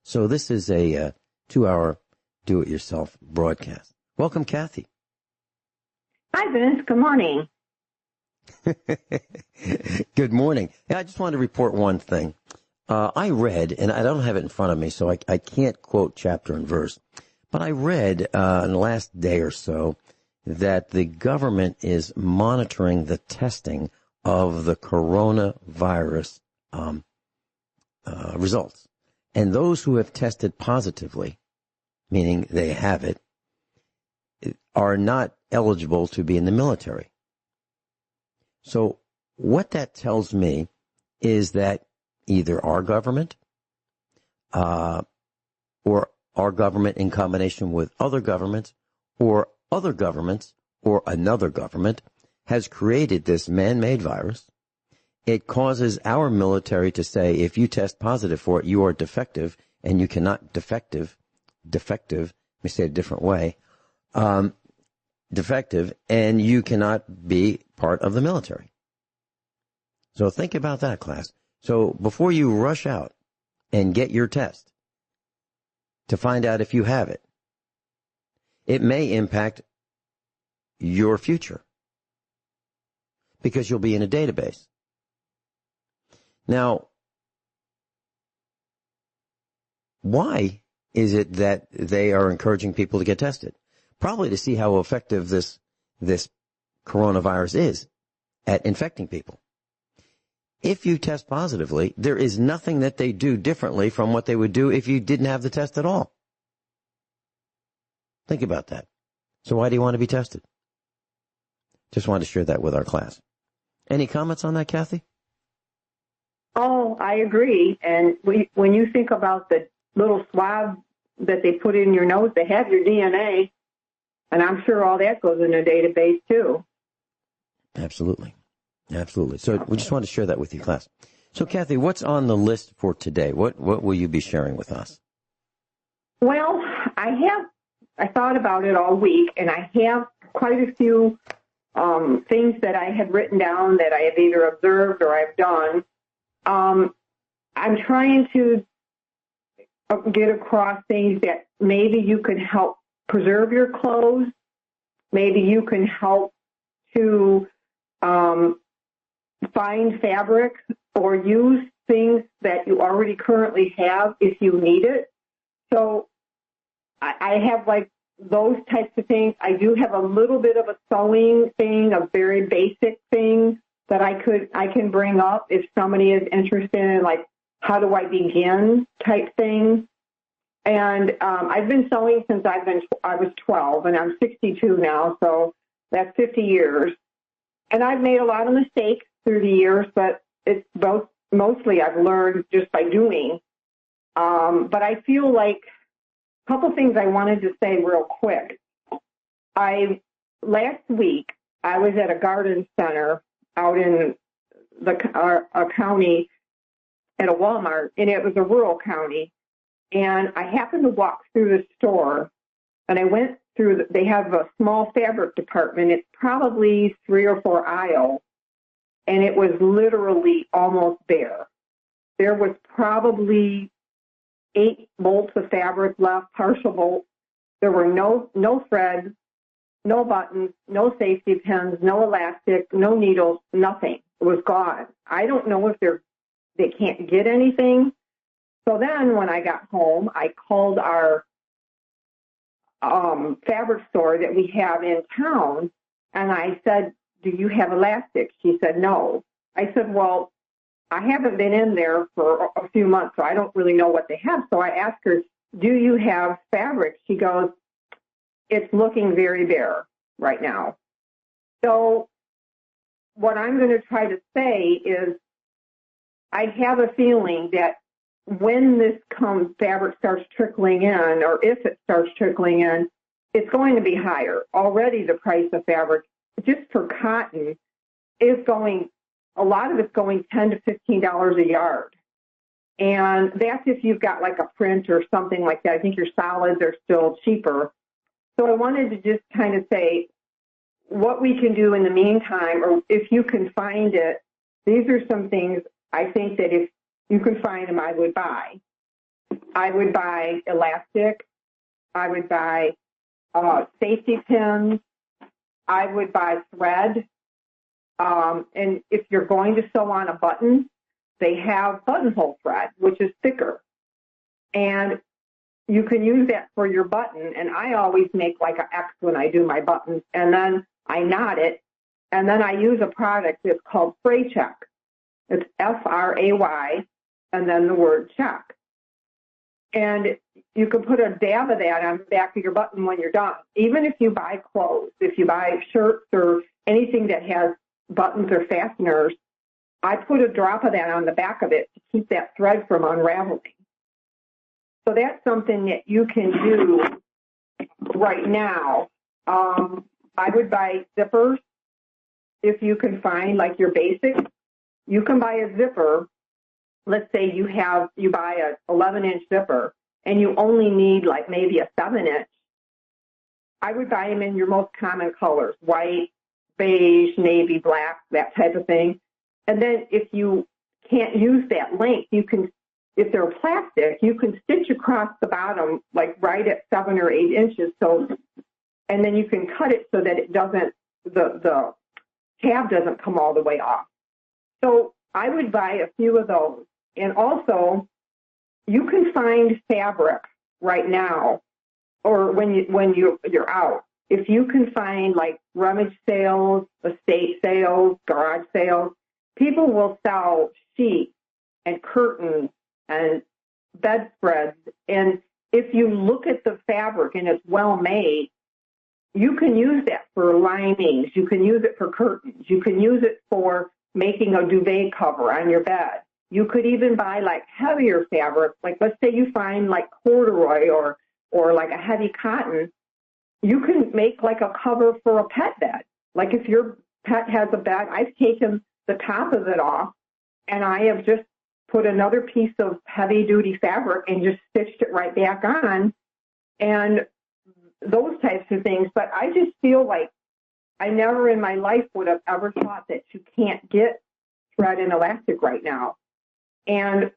Speaker 3: So this is a 2-hour do-it-yourself broadcast. Welcome, Cathy.
Speaker 5: Hi, Vince. Good morning.
Speaker 3: Good morning. Yeah, I just wanted to report one thing. I read, and I don't have it in front of me, so I can't quote chapter and verse, but I read in the last day or so that the government is monitoring the testing of the coronavirus results. And those who have tested positively, meaning they have it, are not eligible to be in the military. So what that tells me is that either our government or our government in combination with other governments or other governments or another government has created this man-made virus. It causes our military to say, if you test positive for it, you are defective, and you cannot defective, let me say it a different way, defective, and you cannot be part of the military. So think about that, class. So before you rush out and get your test to find out if you have it, it may impact your future because you'll be in a database. Now, why is it that they are encouraging people to get tested? Probably to see how effective this coronavirus is at infecting people. If you test positively, there is nothing that they do differently from what they would do if you didn't have the test at all. Think about that. So why do you want to be tested? Just wanted to share that with our class. Any comments on that, Cathy?
Speaker 5: Oh, I agree. And when you think about the little swab that they put in your nose, they have your DNA, and I'm sure all that goes in a database too.
Speaker 3: Absolutely. Absolutely. So we just want to share that with you, class. So, Cathy, what's on the list for today? What will you be sharing with us?
Speaker 5: Well, I thought about it all week, and I have quite a few things that I had written down that I have either observed or I've done. I'm trying to get across things that maybe you can help preserve your clothes. Maybe you can help to find fabric or use things that you already currently have if you need it. So I have like those types of things. I do have a little bit of a sewing thing, a very basic thing that I can bring up if somebody is interested in, like, how do I begin type thing. And I've been sewing since I was 12, and I'm 62 now, so that's 50 years. And I've made a lot of mistakes through the years, but it's mostly I've learned just by doing. But I feel like a couple things I wanted to say real quick. Last week, I was at a garden center out in a county at a Walmart, and it was a rural county. And I happened to walk through the store, and I went through, they have a small fabric department. It's probably 3 or 4 aisles, and it was literally almost bare. There was probably 8 bolts of fabric left, partial bolts. There were no threads, no buttons, no safety pins, no elastic, no needles, nothing. It was gone. I don't know if they can't get anything. So then when I got home, I called our fabric store that we have in town, and I said, do you have elastic? She said, no. I said, well, I haven't been in there for a few months, so I don't really know what they have. So I asked her, do you have fabric? She goes, it's looking very bare right now. So what I'm going to try to say is I have a feeling that when fabric starts trickling in, or if it starts trickling in, it's going to be higher. Already the price of fabric, just for cotton, a lot of it's going $10 to $15 a yard. And that's if you've got like a print or something like that. I think your solids are still cheaper. So I wanted to just kind of say what we can do in the meantime, or if you can find it, these are some things I think that if you can find them, I would buy. I would buy elastic. I would buy safety pins. I would buy thread. And if you're going to sew on a button, they have buttonhole thread, which is thicker. And you can use that for your button. And I always make like an X when I do my buttons. And then I knot it. And then I use a product that's called Fray Check. It's Fray, and then the word check. And you can put a dab of that on the back of your button when you're done. Even if you buy clothes, if you buy shirts or anything that has buttons or fasteners, I put a drop of that on the back of it to keep that thread from unraveling. So that's something that you can do right now. I would buy zippers if you can find like your basics. You can buy a zipper. Let's say you buy a 11-inch zipper and you only need like maybe a 7-inch. I would buy them in your most common colors: white, beige, navy, black, that type of thing. And then if you can't use that length, you can, if they're plastic, you can stitch across the bottom, like right at 7 or 8 inches. So, and then you can cut it so that it doesn't, the tab doesn't come all the way off. So I would buy a few of those. And also, you can find fabric right now, or when you're out. If you can find like rummage sales, estate sales, garage sales, people will sell sheets and curtains and bedspreads. And if you look at the fabric and it's well made, you can use that for linings. You can use it for curtains. You can use it for making a duvet cover on your bed. You could even buy like heavier fabric. Like let's say you find like corduroy or like a heavy cotton. You can make like a cover for a pet bed. Like if your pet has a bed, I've taken the top of it off and I have just put another piece of heavy duty fabric and just stitched it right back on, and those types of things. But I just feel like I never in my life would have ever thought that you can't get thread and elastic right now. And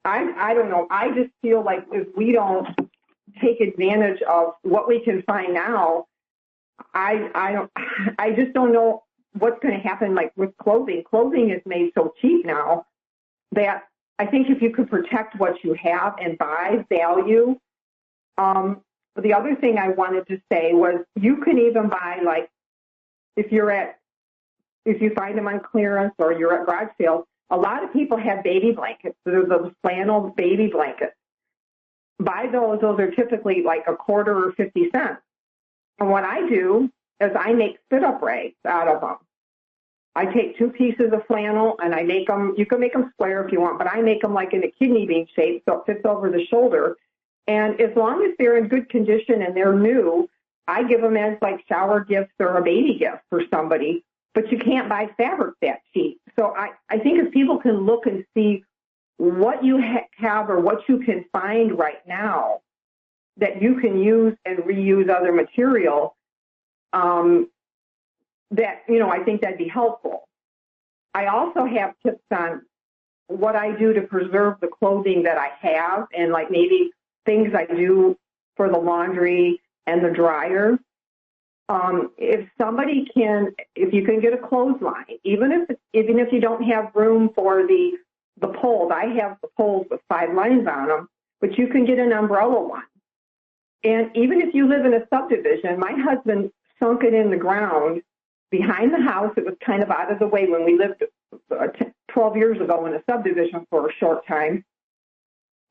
Speaker 5: I don't know. I just feel like if we don't take advantage of what we can find now, I just don't know what's going to happen. Like with clothing is made so cheap now that I think if you could protect what you have and buy value. The other thing I wanted to say was you can even buy, like if you find them on clearance or you're at garage sales, a lot of people have baby blankets. There's those flannel baby blankets. Buy those. Those are typically like a quarter or 50 cents. And what I do is I make sit-up rags out of them. I take 2 pieces of flannel and I make them, you can make them square if you want, but I make them like in a kidney bean shape so it fits over the shoulder. And as long as they're in good condition and they're new, I give them as like shower gifts or a baby gift for somebody. But you can't buy fabric that cheap. So I think if people can look and see what you have or what you can find right now that you can use and reuse other material, that, I think that'd be helpful. I also have tips on what I do to preserve the clothing that I have and like maybe things I do for the laundry and the dryer. If you can get a clothesline, even if you don't have room for the poles, I have the poles with 5 lines on them, but you can get an umbrella one. And even if you live in a subdivision, my husband sunk it in the ground behind the house. It was kind of out of the way when we lived 12 years ago in a subdivision for a short time.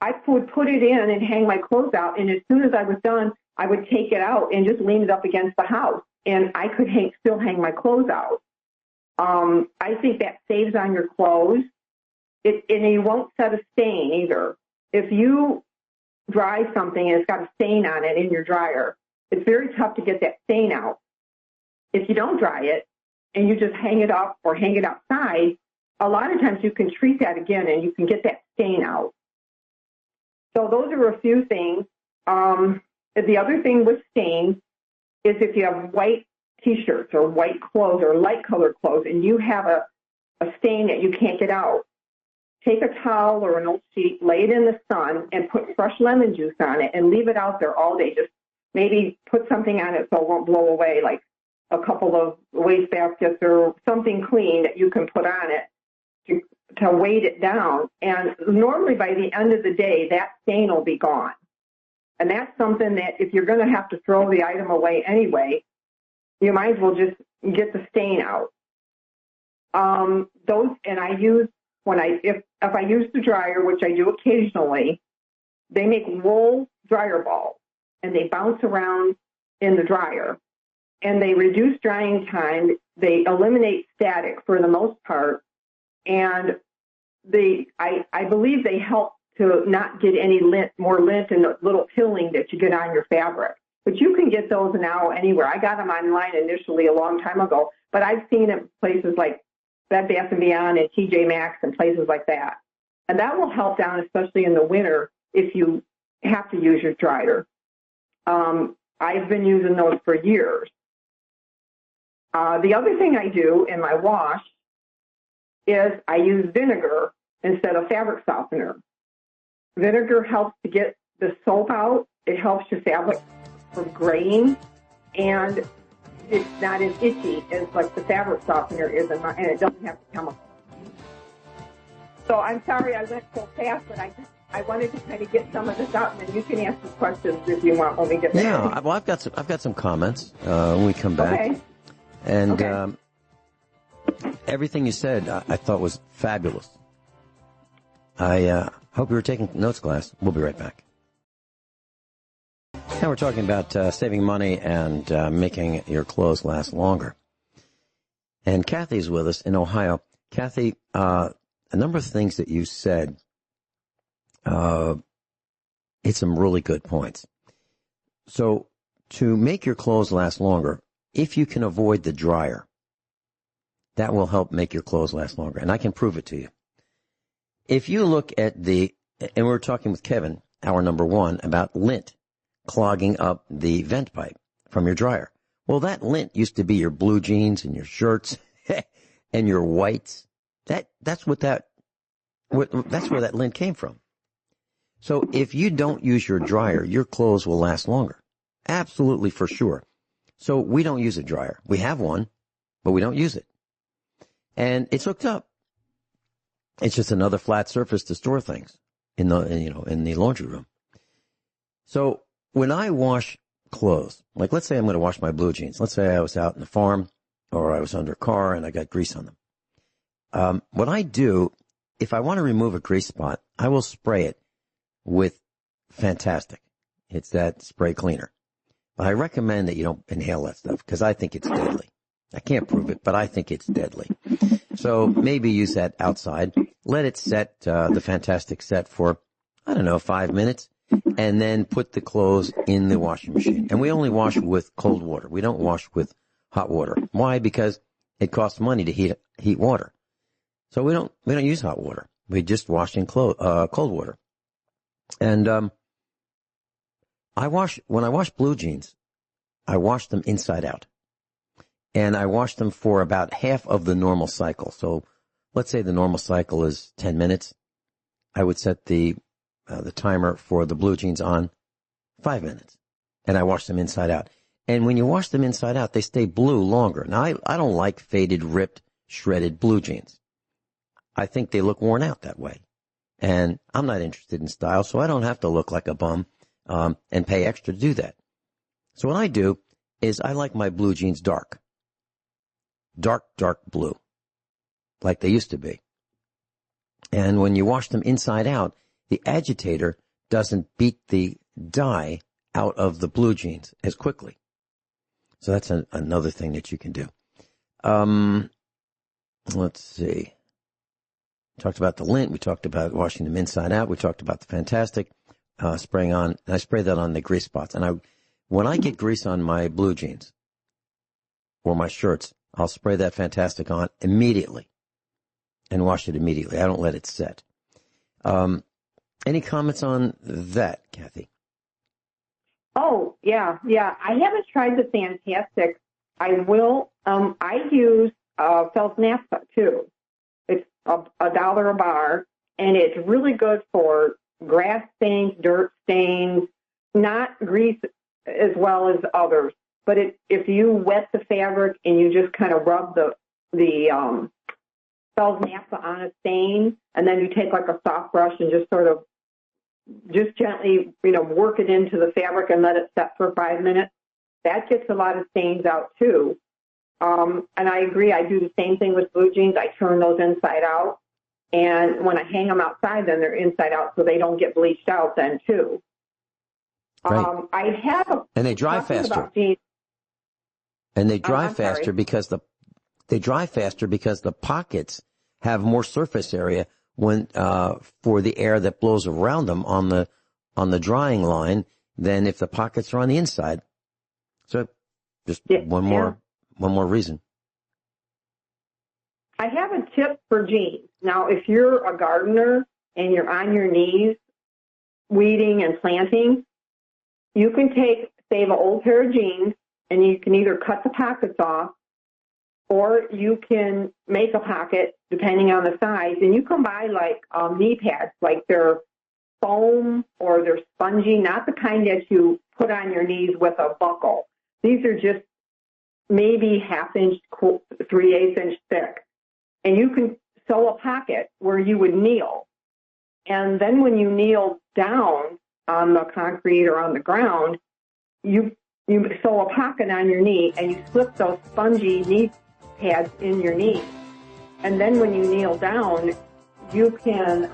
Speaker 5: I would put it in and hang my clothes out, and as soon as I was done, I would take it out and just lean it up against the house, and I could still hang my clothes out. I think that saves on your clothes. and you won't set a stain either. If you dry something and it's got a stain on it in your dryer, it's very tough to get that stain out. If you don't dry it and you just hang it up or hang it outside, a lot of times you can treat that again and you can get that stain out. So those are a few things. The other thing with stains is if you have white T-shirts or white clothes or light colored clothes and you have a stain that you can't get out, take a towel or an old sheet, lay it in the sun, and put fresh lemon juice on it and leave it out there all day. Just maybe put something on it so it won't blow away, like a couple of waste baskets or something clean that you can put on it to weight it down. And normally by the end of the day, that stain will be gone. And that's something that if you're going to have to throw the item away anyway, you might as well just get the stain out. And I use, if I use the dryer, which I do occasionally, they make wool dryer balls and they bounce around in the dryer and they reduce drying time. They eliminate static for the most part. And I believe they help to not get any more lint and the little pilling that you get on your fabric. But you can get those now anywhere. I got them online initially a long time ago, but I've seen it places like Bed Bath & Beyond and TJ Maxx and places like that. And that will help down, especially in the winter, if you have to use your dryer. I've been using those for years. The other thing I do in my wash is I use vinegar instead of fabric softener. Vinegar helps to get the soap out. It helps your fabric from graying, and it's not as itchy as like the fabric softener is, and it doesn't have the chemical. So I'm sorry I went so fast, but I wanted to kind of get some of this out, and then you can ask the questions if you want when we get there.
Speaker 3: Yeah, well, I've got some comments when we come back.
Speaker 5: Okay.
Speaker 3: And everything you said I thought was fabulous. I hope you were taking notes, class. We'll be right back. Now we're talking about saving money and making your clothes last longer. And Cathy's with us in Ohio. Cathy, a number of things that you said hit some really good points. So to make your clothes last longer, if you can avoid the dryer, that will help make your clothes last longer. And I can prove it to you. If you look at and we were talking with Kevin, hour number 1, about lint clogging up the vent pipe from your dryer. Well, that lint used to be your blue jeans and your shirts and your whites. That's where that lint came from. So if you don't use your dryer, your clothes will last longer. Absolutely, for sure. So we don't use a dryer. We have one, but we don't use it. And it's hooked up. It's just another flat surface to store things in the laundry room. So when I wash clothes, like let's say I'm going to wash my blue jeans. Let's say I was out in the farm or I was under a car and I got grease on them. What I do, if I want to remove a grease spot, I will spray it with Fantastic. It's that spray cleaner. But I recommend that you don't inhale that stuff because I think it's deadly. I can't prove it, but I think it's deadly. So maybe use that outside. Let it set, the Fantastic set for, 5 minutes, and then put the clothes in the washing machine. And we only wash with cold water. We don't wash with hot water. Why? Because it costs money to heat water. So we don't use hot water. We just wash in cold water. And when I wash blue jeans, I wash them inside out. And I wash them for about half of the normal cycle. So let's say the normal cycle is 10 minutes. I would set the timer for the blue jeans on 5 minutes. And I wash them inside out. And when you wash them inside out, they stay blue longer. Now, I don't like faded, ripped, shredded blue jeans. I think they look worn out that way. And I'm not interested in style, so I don't have to look like a bum and pay extra to do that. So what I do is I like my blue jeans dark. Dark blue, like they used to be. And when you wash them inside out, the agitator doesn't beat the dye out of the blue jeans as quickly. So that's another thing that you can do. Let's see. We talked about the lint. We talked about washing them inside out. We talked about the Fantastic spraying on. I spray that on the grease spots. And when I get grease on my blue jeans or my shirts, I'll spray that Fantastic on immediately and wash it immediately. I don't let it set. Any comments on that, Cathy?
Speaker 5: Oh, yeah. I haven't tried the Fantastic. I will. I use Fels Naphtha, too. It's $1 a bar, and it's really good for grass stains, dirt stains, not grease as well as others. But if you wet the fabric and you just kind of rub the Fels Naphtha on a stain, and then you take like a soft brush and just gently, work it into the fabric and let it set for 5 minutes, that gets a lot of stains out too. And I agree. I do the same thing with blue jeans. I turn those inside out. And when I hang them outside, then they're inside out so they don't get bleached out then too.
Speaker 3: Right.
Speaker 5: And
Speaker 3: they dry faster. And they dry faster because they dry faster because the pockets have more surface area when for the air that blows around them on the drying line than if the pockets are on the inside. So just one more reason.
Speaker 5: I have a tip for jeans. Now, if you're a gardener and you're on your knees weeding and planting, you can save an old pair of jeans, and you can either cut the pockets off, or you can make a pocket depending on the size, and you can buy like knee pads, like they're foam or they're spongy, not the kind that you put on your knees with a buckle. These are just maybe 1/2 inch, 3/8 inch thick. And you can sew a pocket where you would kneel. And then when you kneel down on the concrete or on the ground, you sew a pocket on your knee and you slip those spongy knee pads in your knee. And then when you kneel down, you can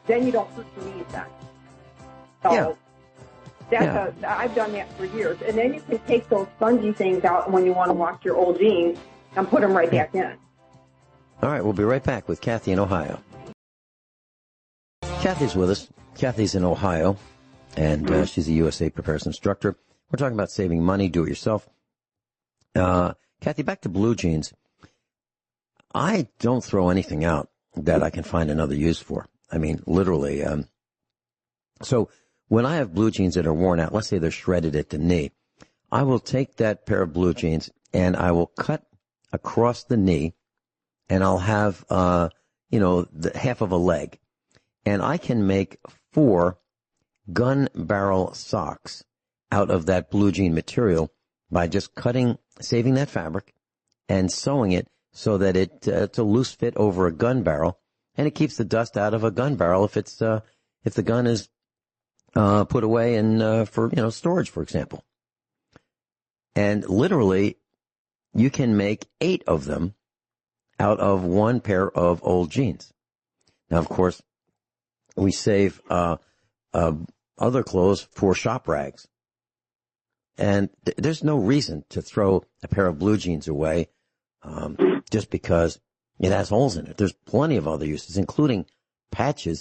Speaker 5: then you don't hurt your knees then. So I've done that for years. And then you can take those spongy things out when you want to wash your old jeans and put them right back in.
Speaker 3: All right, we'll be right back with Cathy in Ohio. Cathy's with us. Cathy's in Ohio, and she's a USA Prepares instructor. We're talking about saving money, do it yourself. Cathy, back to blue jeans. I don't throw anything out that I can find another use for. I mean, literally. So when I have blue jeans that are worn out, let's say they're shredded at the knee, I will take that pair of blue jeans and I will cut across the knee, and I'll have, the half of a leg. And I can make 4 gun barrel socks out of that blue jean material by just saving that fabric and sewing it so that it's a loose fit over a gun barrel, and it keeps the dust out of a gun barrel if the gun is put away in for storage, for example. And literally, you can make 8 of them out of 1 pair of old jeans. Now, of course, we save other clothes for shop rags. And there's no reason to throw a pair of blue jeans away just because it has holes in it. There's plenty of other uses, including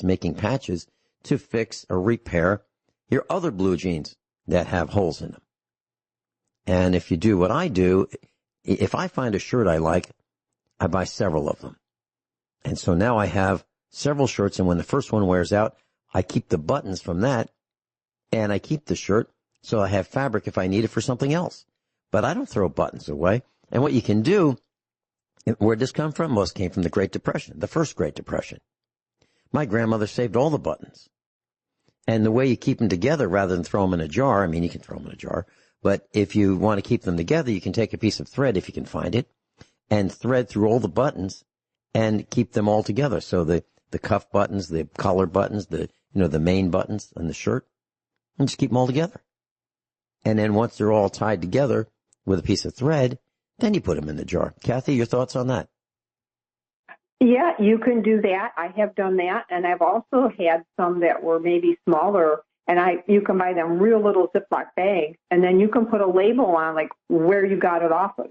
Speaker 3: making patches to fix or repair your other blue jeans that have holes in them. And if you do what I do, if I find a shirt I like, I buy several of them. And so now I have several shirts, and when the first one wears out, I keep the buttons from that, and I keep the shirt, so I have fabric if I need it for something else. But I don't throw buttons away. And what you can do, where'd this come from? Most came from the Great Depression, the first Great Depression. My grandmother saved all the buttons. And the way you keep them together, rather than throw them in a jar, I mean, you can throw them in a jar, but if you want to keep them together, you can take a piece of thread, if you can find it, and thread through all the buttons and keep them all together. So the cuff buttons, the collar buttons, the main buttons on the shirt, and just keep them all together. And then once they're all tied together with a piece of thread, then you put them in the jar. Cathy, your thoughts on that?
Speaker 5: Yeah, you can do that. I have done that, and I've also had some that were maybe smaller, And you can buy them real little Ziploc bags, and then you can put a label on, like, where you got it off of,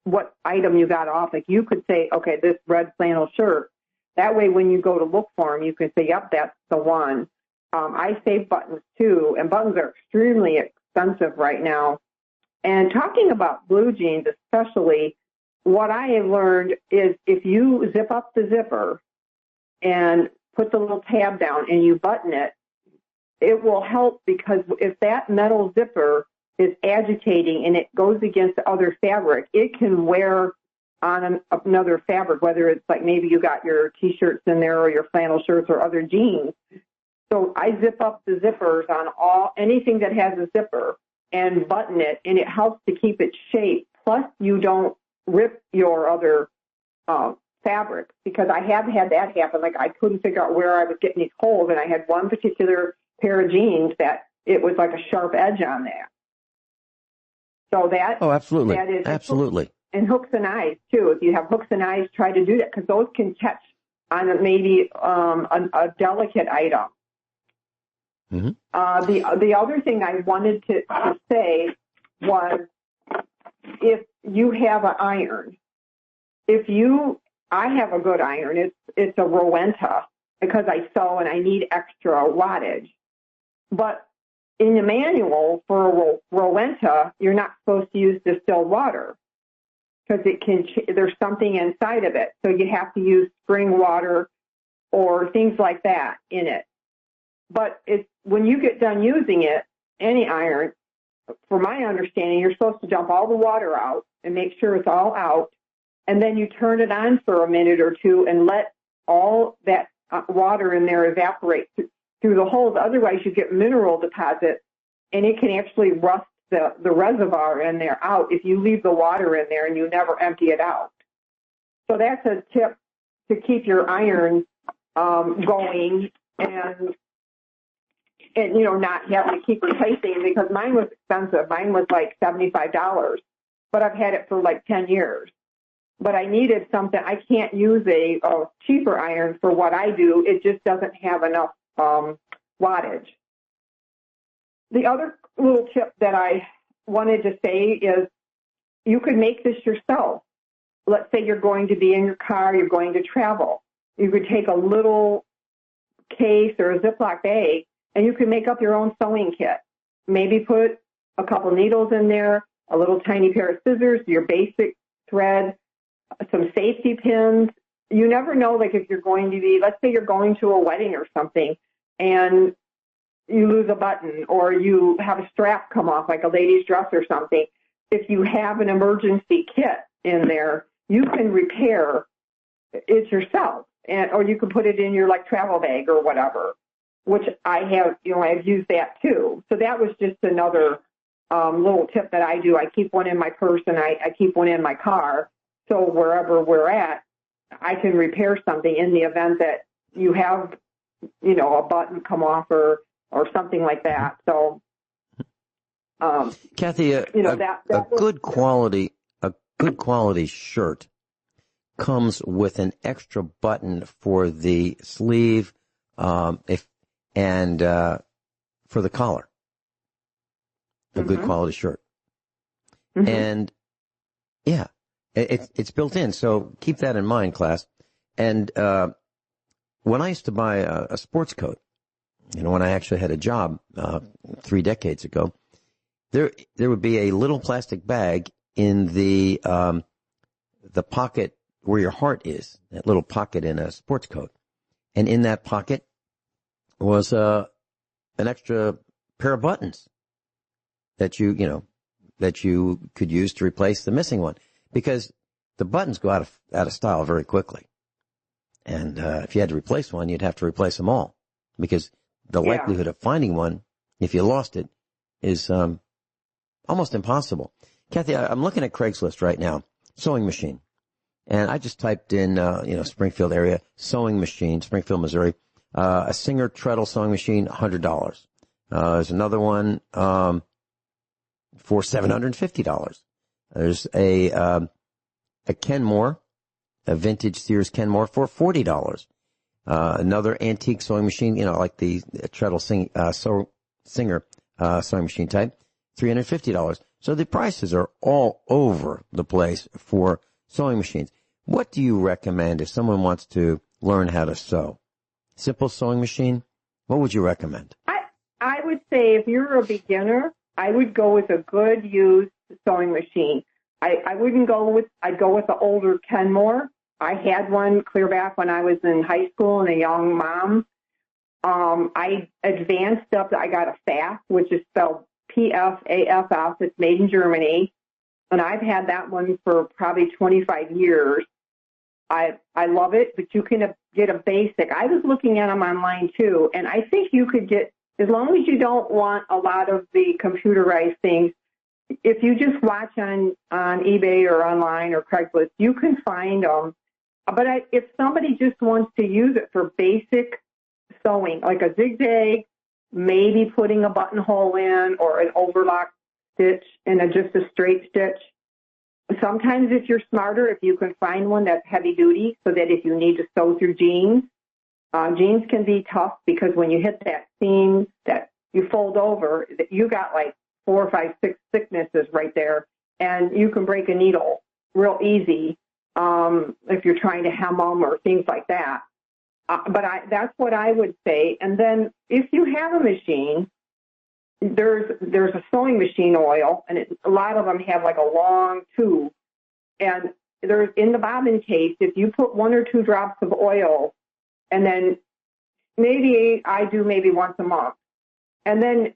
Speaker 5: what item you got off. Like, you could say, okay, this red flannel shirt. That way, when you go to look for them, you can say, yep, that's the one. I save buttons, too, and buttons are extremely expensive right now. And talking about blue jeans especially, what I have learned is if you zip up the zipper and put the little tab down and you button it, it will help, because if that metal zipper is agitating and it goes against the other fabric, it can wear on another fabric, whether it's like maybe you got your T-shirts in there or your flannel shirts or other jeans. So I zip up the zippers on anything that has a zipper and button it, and it helps to keep it shaped. Plus, you don't rip your other fabric, because I have had that happen. Like, I couldn't figure out where I was getting these holes, and I had one particular pair of jeans that it was like a sharp edge on there. So that.
Speaker 3: Oh, absolutely.
Speaker 5: That is
Speaker 3: absolutely.
Speaker 5: And hooks and eyes, too. If you have hooks and eyes, try to do that, because those can catch on maybe a delicate item.
Speaker 3: Mm-hmm.
Speaker 5: The other thing I wanted to say was, if you have an iron, I have a good iron. It's a Rowenta, because I sew and I need extra wattage. But in the manual for a Rowenta, you're not supposed to use distilled water, because there's something inside of it. So you have to use spring water or things like that in it. But when you get done using it, any iron, from my understanding, you're supposed to dump all the water out and make sure it's all out. And then you turn it on for a minute or two and let all that water in there evaporate through the holes. Otherwise, you get mineral deposits, and it can actually rust the reservoir in there out if you leave the water in there and you never empty it out. So that's a tip to keep your iron going and not having to keep replacing, because mine was expensive. Mine was like $75, but I've had it for like 10 years. But I needed something. I can't use a cheaper iron for what I do. It just doesn't have enough wattage. The other little tip that I wanted to say is you could make this yourself. Let's say you're going to be in your car, you're going to travel. You could take a little case or a Ziploc bag, and you can make up your own sewing kit. Maybe put a couple needles in there, a little tiny pair of scissors, your basic thread, some safety pins. You never know, like if you're going to be, let's say you're going to a wedding or something, and you lose a button or you have a strap come off, like a lady's dress or something. If you have an emergency kit in there, you can repair it yourself, or you can put it in your like travel bag or whatever, which I have, I've used that too. So that was just another little tip that I do. I keep one in my purse and I keep one in my car. So wherever we're at, I can repair something in the event that you have, a button come off or something like that. So,
Speaker 3: Cathy, a good quality shirt comes with an extra button for the sleeve, and for the collar. A good quality shirt. Mm-hmm. And yeah, it's built in. So keep that in mind, class. And when I used to buy a sports coat, when I actually had a job 3 decades ago, there would be a little plastic bag in the pocket where your heart is, that little pocket in a sports coat. And in that pocket was an extra pair of buttons that you could use to replace the missing one, because the buttons go out of style very quickly. And if you had to replace one, you'd have to replace them all, because the likelihood of finding one, if you lost it, is almost impossible. Cathy, I'm looking at Craigslist right now, sewing machine. And I just typed in, Springfield area, sewing machine, Springfield, Missouri, a Singer treadle sewing machine, $100. There's another one for $750. There's a Kenmore, a vintage Sears Kenmore for $40. Another antique sewing machine, like the treadle Singer sewing machine type, $350. So the prices are all over the place for sewing machines. What do you recommend if someone wants to learn how to sew? Simple sewing machine? What would you recommend?
Speaker 5: I would say if you're a beginner, I would go with a good used sewing machine. I'd go with the older Kenmore. I had one clear back when I was in high school and a young mom. I advanced up. I got a FAF, which is spelled PFAFF. It's made in Germany, and I've had that one for probably 25 years. I love it, but you can get a basic. I was looking at them online too, and I think you could get, as long as you don't want a lot of the computerized things, if you just watch on eBay or online or Craigslist, you can find them. But if somebody just wants to use it for basic sewing, like a zigzag, maybe putting a buttonhole in or an overlock stitch and just a straight stitch. Sometimes if you're smarter, if you can find one that's heavy duty so that if you need to sew through jeans, jeans can be tough because when you hit that seam that you fold over, you got like 4, 5, 6 thicknesses right there, and you can break a needle real easy if you're trying to hem them or things like that. But that's what I would say. And then if you have a machine, there's a sewing machine oil, and a lot of them have like a long tube. And there's in the bobbin case, if you put 1 or 2 drops of oil, and then maybe once a month, and then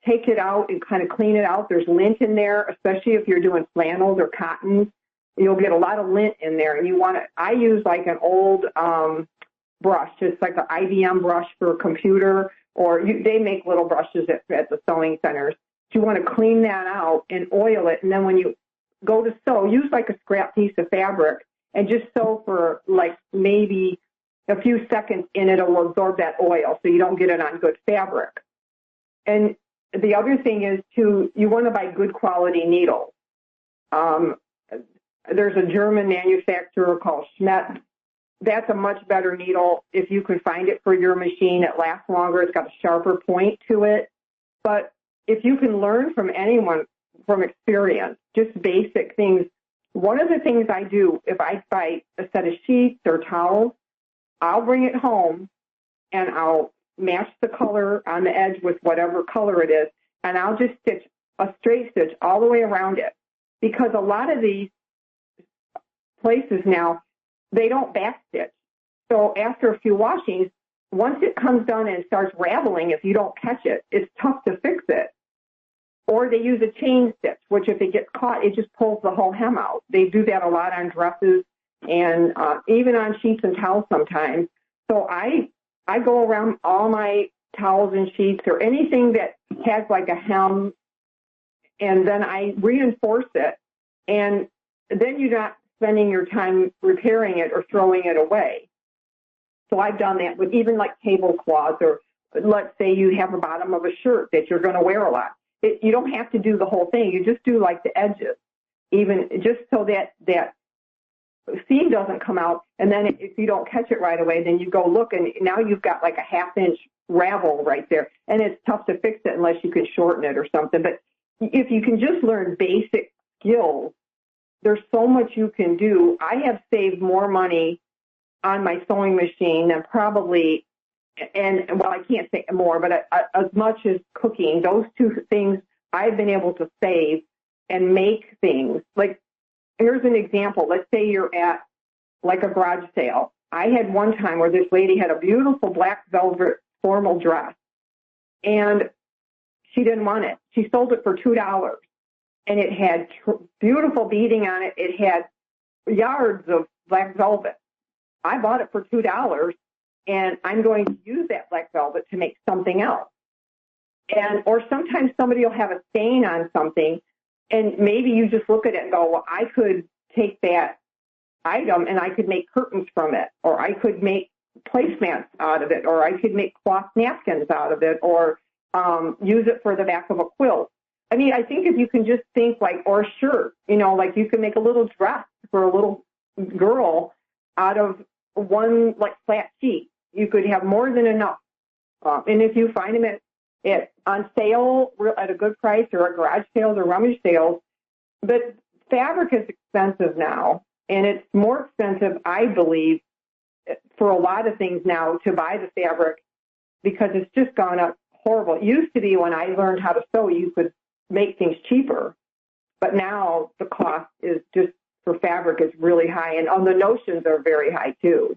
Speaker 5: take it out and kind of clean it out. There's lint in there, especially if you're doing flannels or cottons. You'll get a lot of lint in there, and I use like an old brush, just like an IBM brush for a computer, or they make little brushes at the sewing centers. You want to clean that out and oil it, and then when you go to sew, use like a scrap piece of fabric and just sew for like maybe a few seconds, and it'll absorb that oil so you don't get it on good fabric. And the other thing is you want to buy good quality needles. There's a German manufacturer called Schmidt. That's a much better needle. If you can find it for your machine, it lasts longer. It's got a sharper point to it. But if you can learn from anyone from experience, just basic things. One of the things I do, if I buy a set of sheets or towels, I'll bring it home and I'll match the color on the edge with whatever color it is, and I'll just stitch a straight stitch all the way around it. Because a lot of these places now, they don't backstitch. So after a few washings, once it comes done and starts raveling, if you don't catch it, it's tough to fix it. Or they use a chain stitch, which if it gets caught, it just pulls the whole hem out. They do that a lot on dresses and even on sheets and towels sometimes. So I go around all my towels and sheets or anything that has like a hem, and then I reinforce it. And then you're not spending your time repairing it or throwing it away. So I've done that with even like tablecloths, or let's say you have a bottom of a shirt that you're going to wear a lot. You don't have to do the whole thing. You just do like the edges, even just so that seam doesn't come out. And then if you don't catch it right away, then you go look, and now you've got like a 1/2 inch ravel right there. And it's tough to fix it unless you can shorten it or something. But if you can just learn basic skills, there's so much you can do. I have saved more money on my sewing machine than probably, and well, I can't say more, but as much as cooking. Those 2 things I've been able to save and make things. Like, here's an example. Let's say you're at like a garage sale. I had one time where this lady had a beautiful black velvet formal dress, and she didn't want it. She sold it for $2. And it had beautiful beading on it. It had yards of black velvet. I bought it for $2, and I'm going to use that black velvet to make something else. Or sometimes somebody will have a stain on something, and maybe you just look at it and go, well, I could take that item and I could make curtains from it, or I could make placemats out of it, or I could make cloth napkins out of it, or use it for the back of a quilt. I mean, I think if you can just think like, or a shirt, like you can make a little dress for a little girl out of one like flat sheet. You could have more than enough. And if you find them at on sale at a good price, or at garage sales or rummage sales. But fabric is expensive now, and it's more expensive, I believe, for a lot of things now to buy the fabric, because it's just gone up horrible. It used to be when I learned how to sew, you could make things cheaper, but now the cost is just for fabric is really high, and the notions are very high too.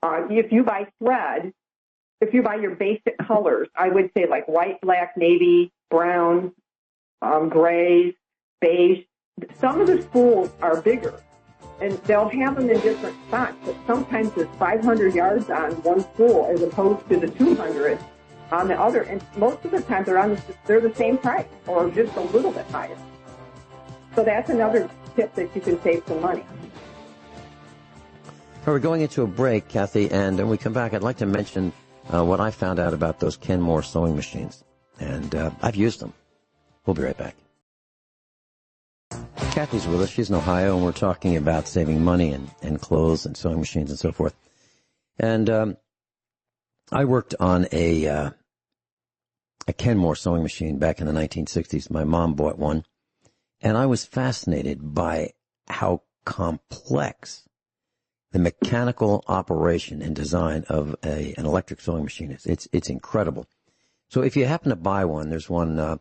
Speaker 5: If you buy thread, if you buy your basic colors, I would say like white, black, navy, brown, grays, beige. Some of the spools are bigger, and they'll have them in different spots, but sometimes there's 500 yards on one spool as opposed to the 200 on the other. And most of the time they're the same price or just a little bit higher. So that's another tip that you can save some money.
Speaker 3: We're going into a break, Cathy, and when we come back, I'd like to mention what I found out about those Kenmore sewing machines. And I've used them. We'll be right back. Cathy's with us. She's in Ohio, and we're talking about saving money and clothes and sewing machines and so forth. And I worked on a Kenmore sewing machine back in the 1960s. My mom bought one, and I was fascinated by how complex the mechanical operation and design of an electric sewing machine is. It's incredible. So if you happen to buy one, there's one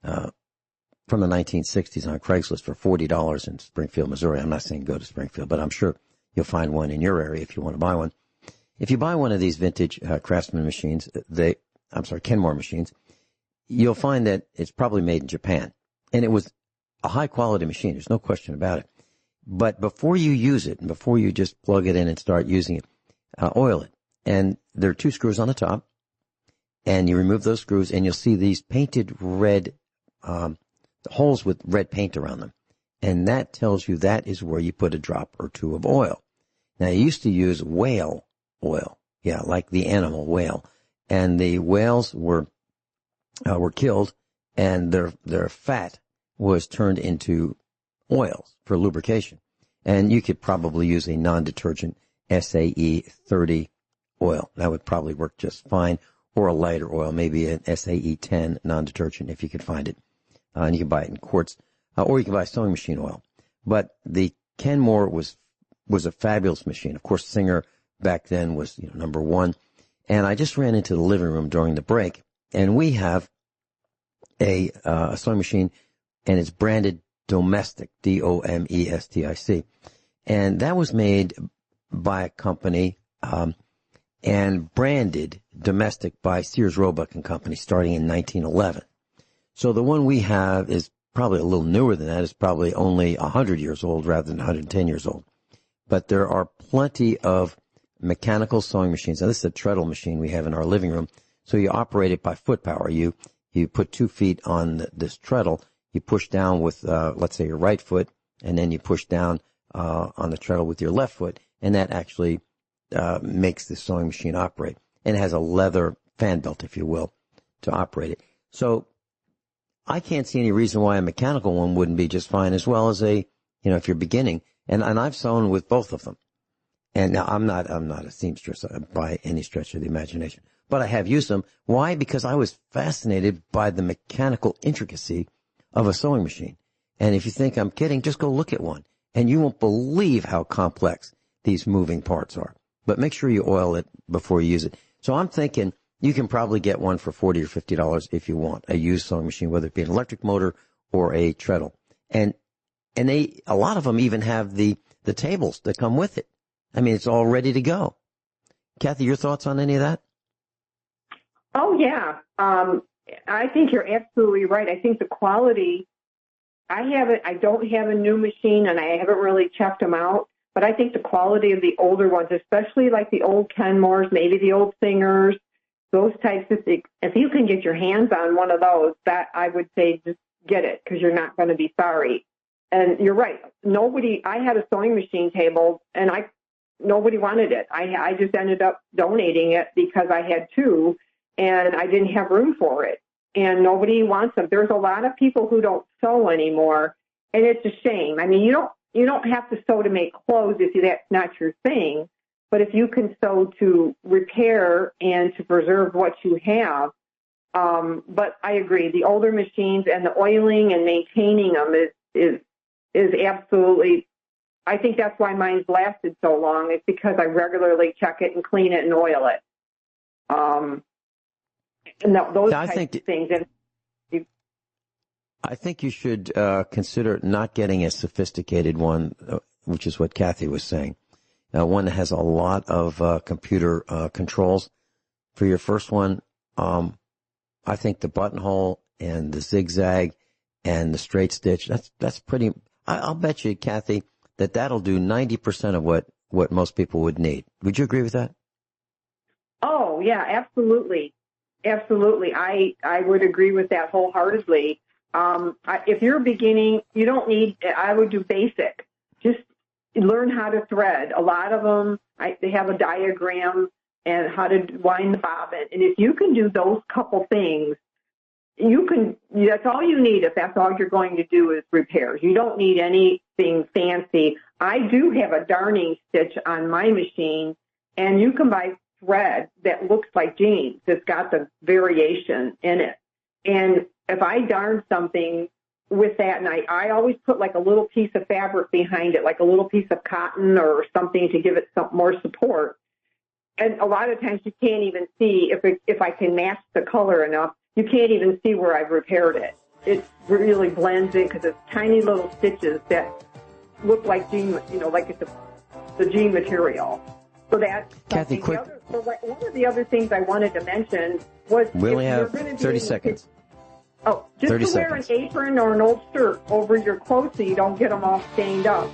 Speaker 3: from the 1960s on Craigslist for $40 in Springfield, Missouri. I'm not saying go to Springfield, but I'm sure you'll find one in your area if you want to buy one. If you buy one of these vintage Craftsman machines, Kenmore machines, you'll find that it's probably made in Japan. And it was a high-quality machine. There's no question about it. But before you use it, and before you just plug it in and start using it, oil it. And there are 2 screws on the top, and you remove those screws, and you'll see these painted red holes with red paint around them. And that tells you that is where you put a drop or 2 of oil. Now, you used to use whale oil, like the animal whale. And the whales were killed, and their fat was turned into oils for lubrication. And you could probably use a non-detergent SAE 30 oil. That would probably work just fine. Or a lighter oil, maybe an SAE 10 non-detergent if you could find it. And you can buy it in quarts. Or you can buy sewing machine oil. But the Kenmore was a fabulous machine. Of course, Singer back then was number 1. And I just ran into the living room during the break. And we have a sewing machine, and it's branded Domestic, Domestic. And that was made by a company and branded Domestic by Sears Roebuck and Company starting in 1911. So the one we have is probably a little newer than that. It's probably only 100 years old rather than 110 years old. But there are plenty of mechanical sewing machines. Now, this is a treadle machine we have in our living room. So you operate it by foot power. You put 2 feet on this treadle. You push down with, let's say, your right foot, and then you push down on the treadle with your left foot, and that actually makes the sewing machine operate. And it has a leather fan belt, if you will, to operate it. So I can't see any reason why a mechanical one wouldn't be just fine, as well as if you're beginning. And I've sewn with both of them. And now I'm not a seamstress by any stretch of the imagination, but I have used them. Why? Because I was fascinated by the mechanical intricacy of a sewing machine. And if you think I'm kidding, just go look at one, and you won't believe how complex these moving parts are. But make sure you oil it before you use it. So I'm thinking you can probably get one for $40 or $50 if you want a used sewing machine, whether it be an electric motor or a treadle. And a lot of them even have the tables that come with it. I mean, it's all ready to go. Cathy, your thoughts on any of that?
Speaker 5: Oh, yeah. I think you're absolutely right. I think the quality, I don't have a new machine, and I haven't really checked them out, but I think the quality of the older ones, especially like the old Kenmores, maybe the old Singers, those types of things, if you can get your hands on one of those, that I would say just get it, because you're not going to be sorry. And you're right. I had a sewing machine table, and nobody wanted it. I just ended up donating it because I had 2, and I didn't have room for it. And nobody wants them. There's a lot of people who don't sew anymore, and it's a shame. I mean, you don't have to sew to make clothes if that's not your thing. But if you can sew to repair and to preserve what you have, But I agree, the older machines and the oiling and maintaining them is absolutely, I think that's why mine's lasted so long. It's because I regularly check it and clean it and oil it. And those types of things. And
Speaker 3: I think you should consider not getting a sophisticated one, which is what Cathy was saying. One that has a lot of computer controls. For your first one, I think the buttonhole and the zigzag and the straight stitch, that's pretty, I'll bet you, Cathy, that'll do 90% of what most people would need. Would you agree with that?
Speaker 5: Oh, yeah, absolutely. Absolutely. I would agree with that wholeheartedly. If you're beginning, you don't need, I would do basic. Just learn how to thread. A lot of them, they have a diagram and how to wind the bobbin. And if you can do those couple things, that's all you need if that's all you're going to do is repairs. You don't need anything fancy. I do have a darning stitch on my machine, and you can buy thread that looks like jeans. It's got the variation in it. And if I darn something with that, and I always put like a little piece of fabric behind it, like a little piece of cotton or something to give it some more support. And a lot of times you can't even see if I can match the color enough. You can't even see where I've repaired it. It really blends in because it's tiny little stitches that look like jean, like it's the jean material. So that's
Speaker 3: Cathy, quick.
Speaker 5: One of the other things I wanted to mention was
Speaker 3: we only have 30 seconds.
Speaker 5: Just to wear an apron or an old shirt over your clothes so you don't get them all stained up.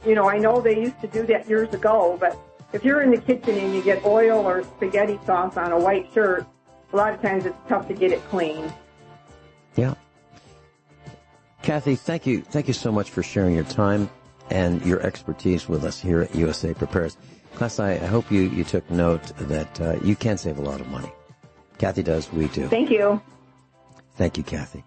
Speaker 5: I know they used to do that years ago, but if you're in the kitchen and you get oil or spaghetti sauce on a white shirt, a lot of times it's tough to get it clean.
Speaker 3: Yeah. Cathy, thank you so much for sharing your time and your expertise with us here at USA Prepares. Class, I hope you took note that you can save a lot of money. Cathy does, we do.
Speaker 5: Thank you.
Speaker 3: Thank you, Cathy.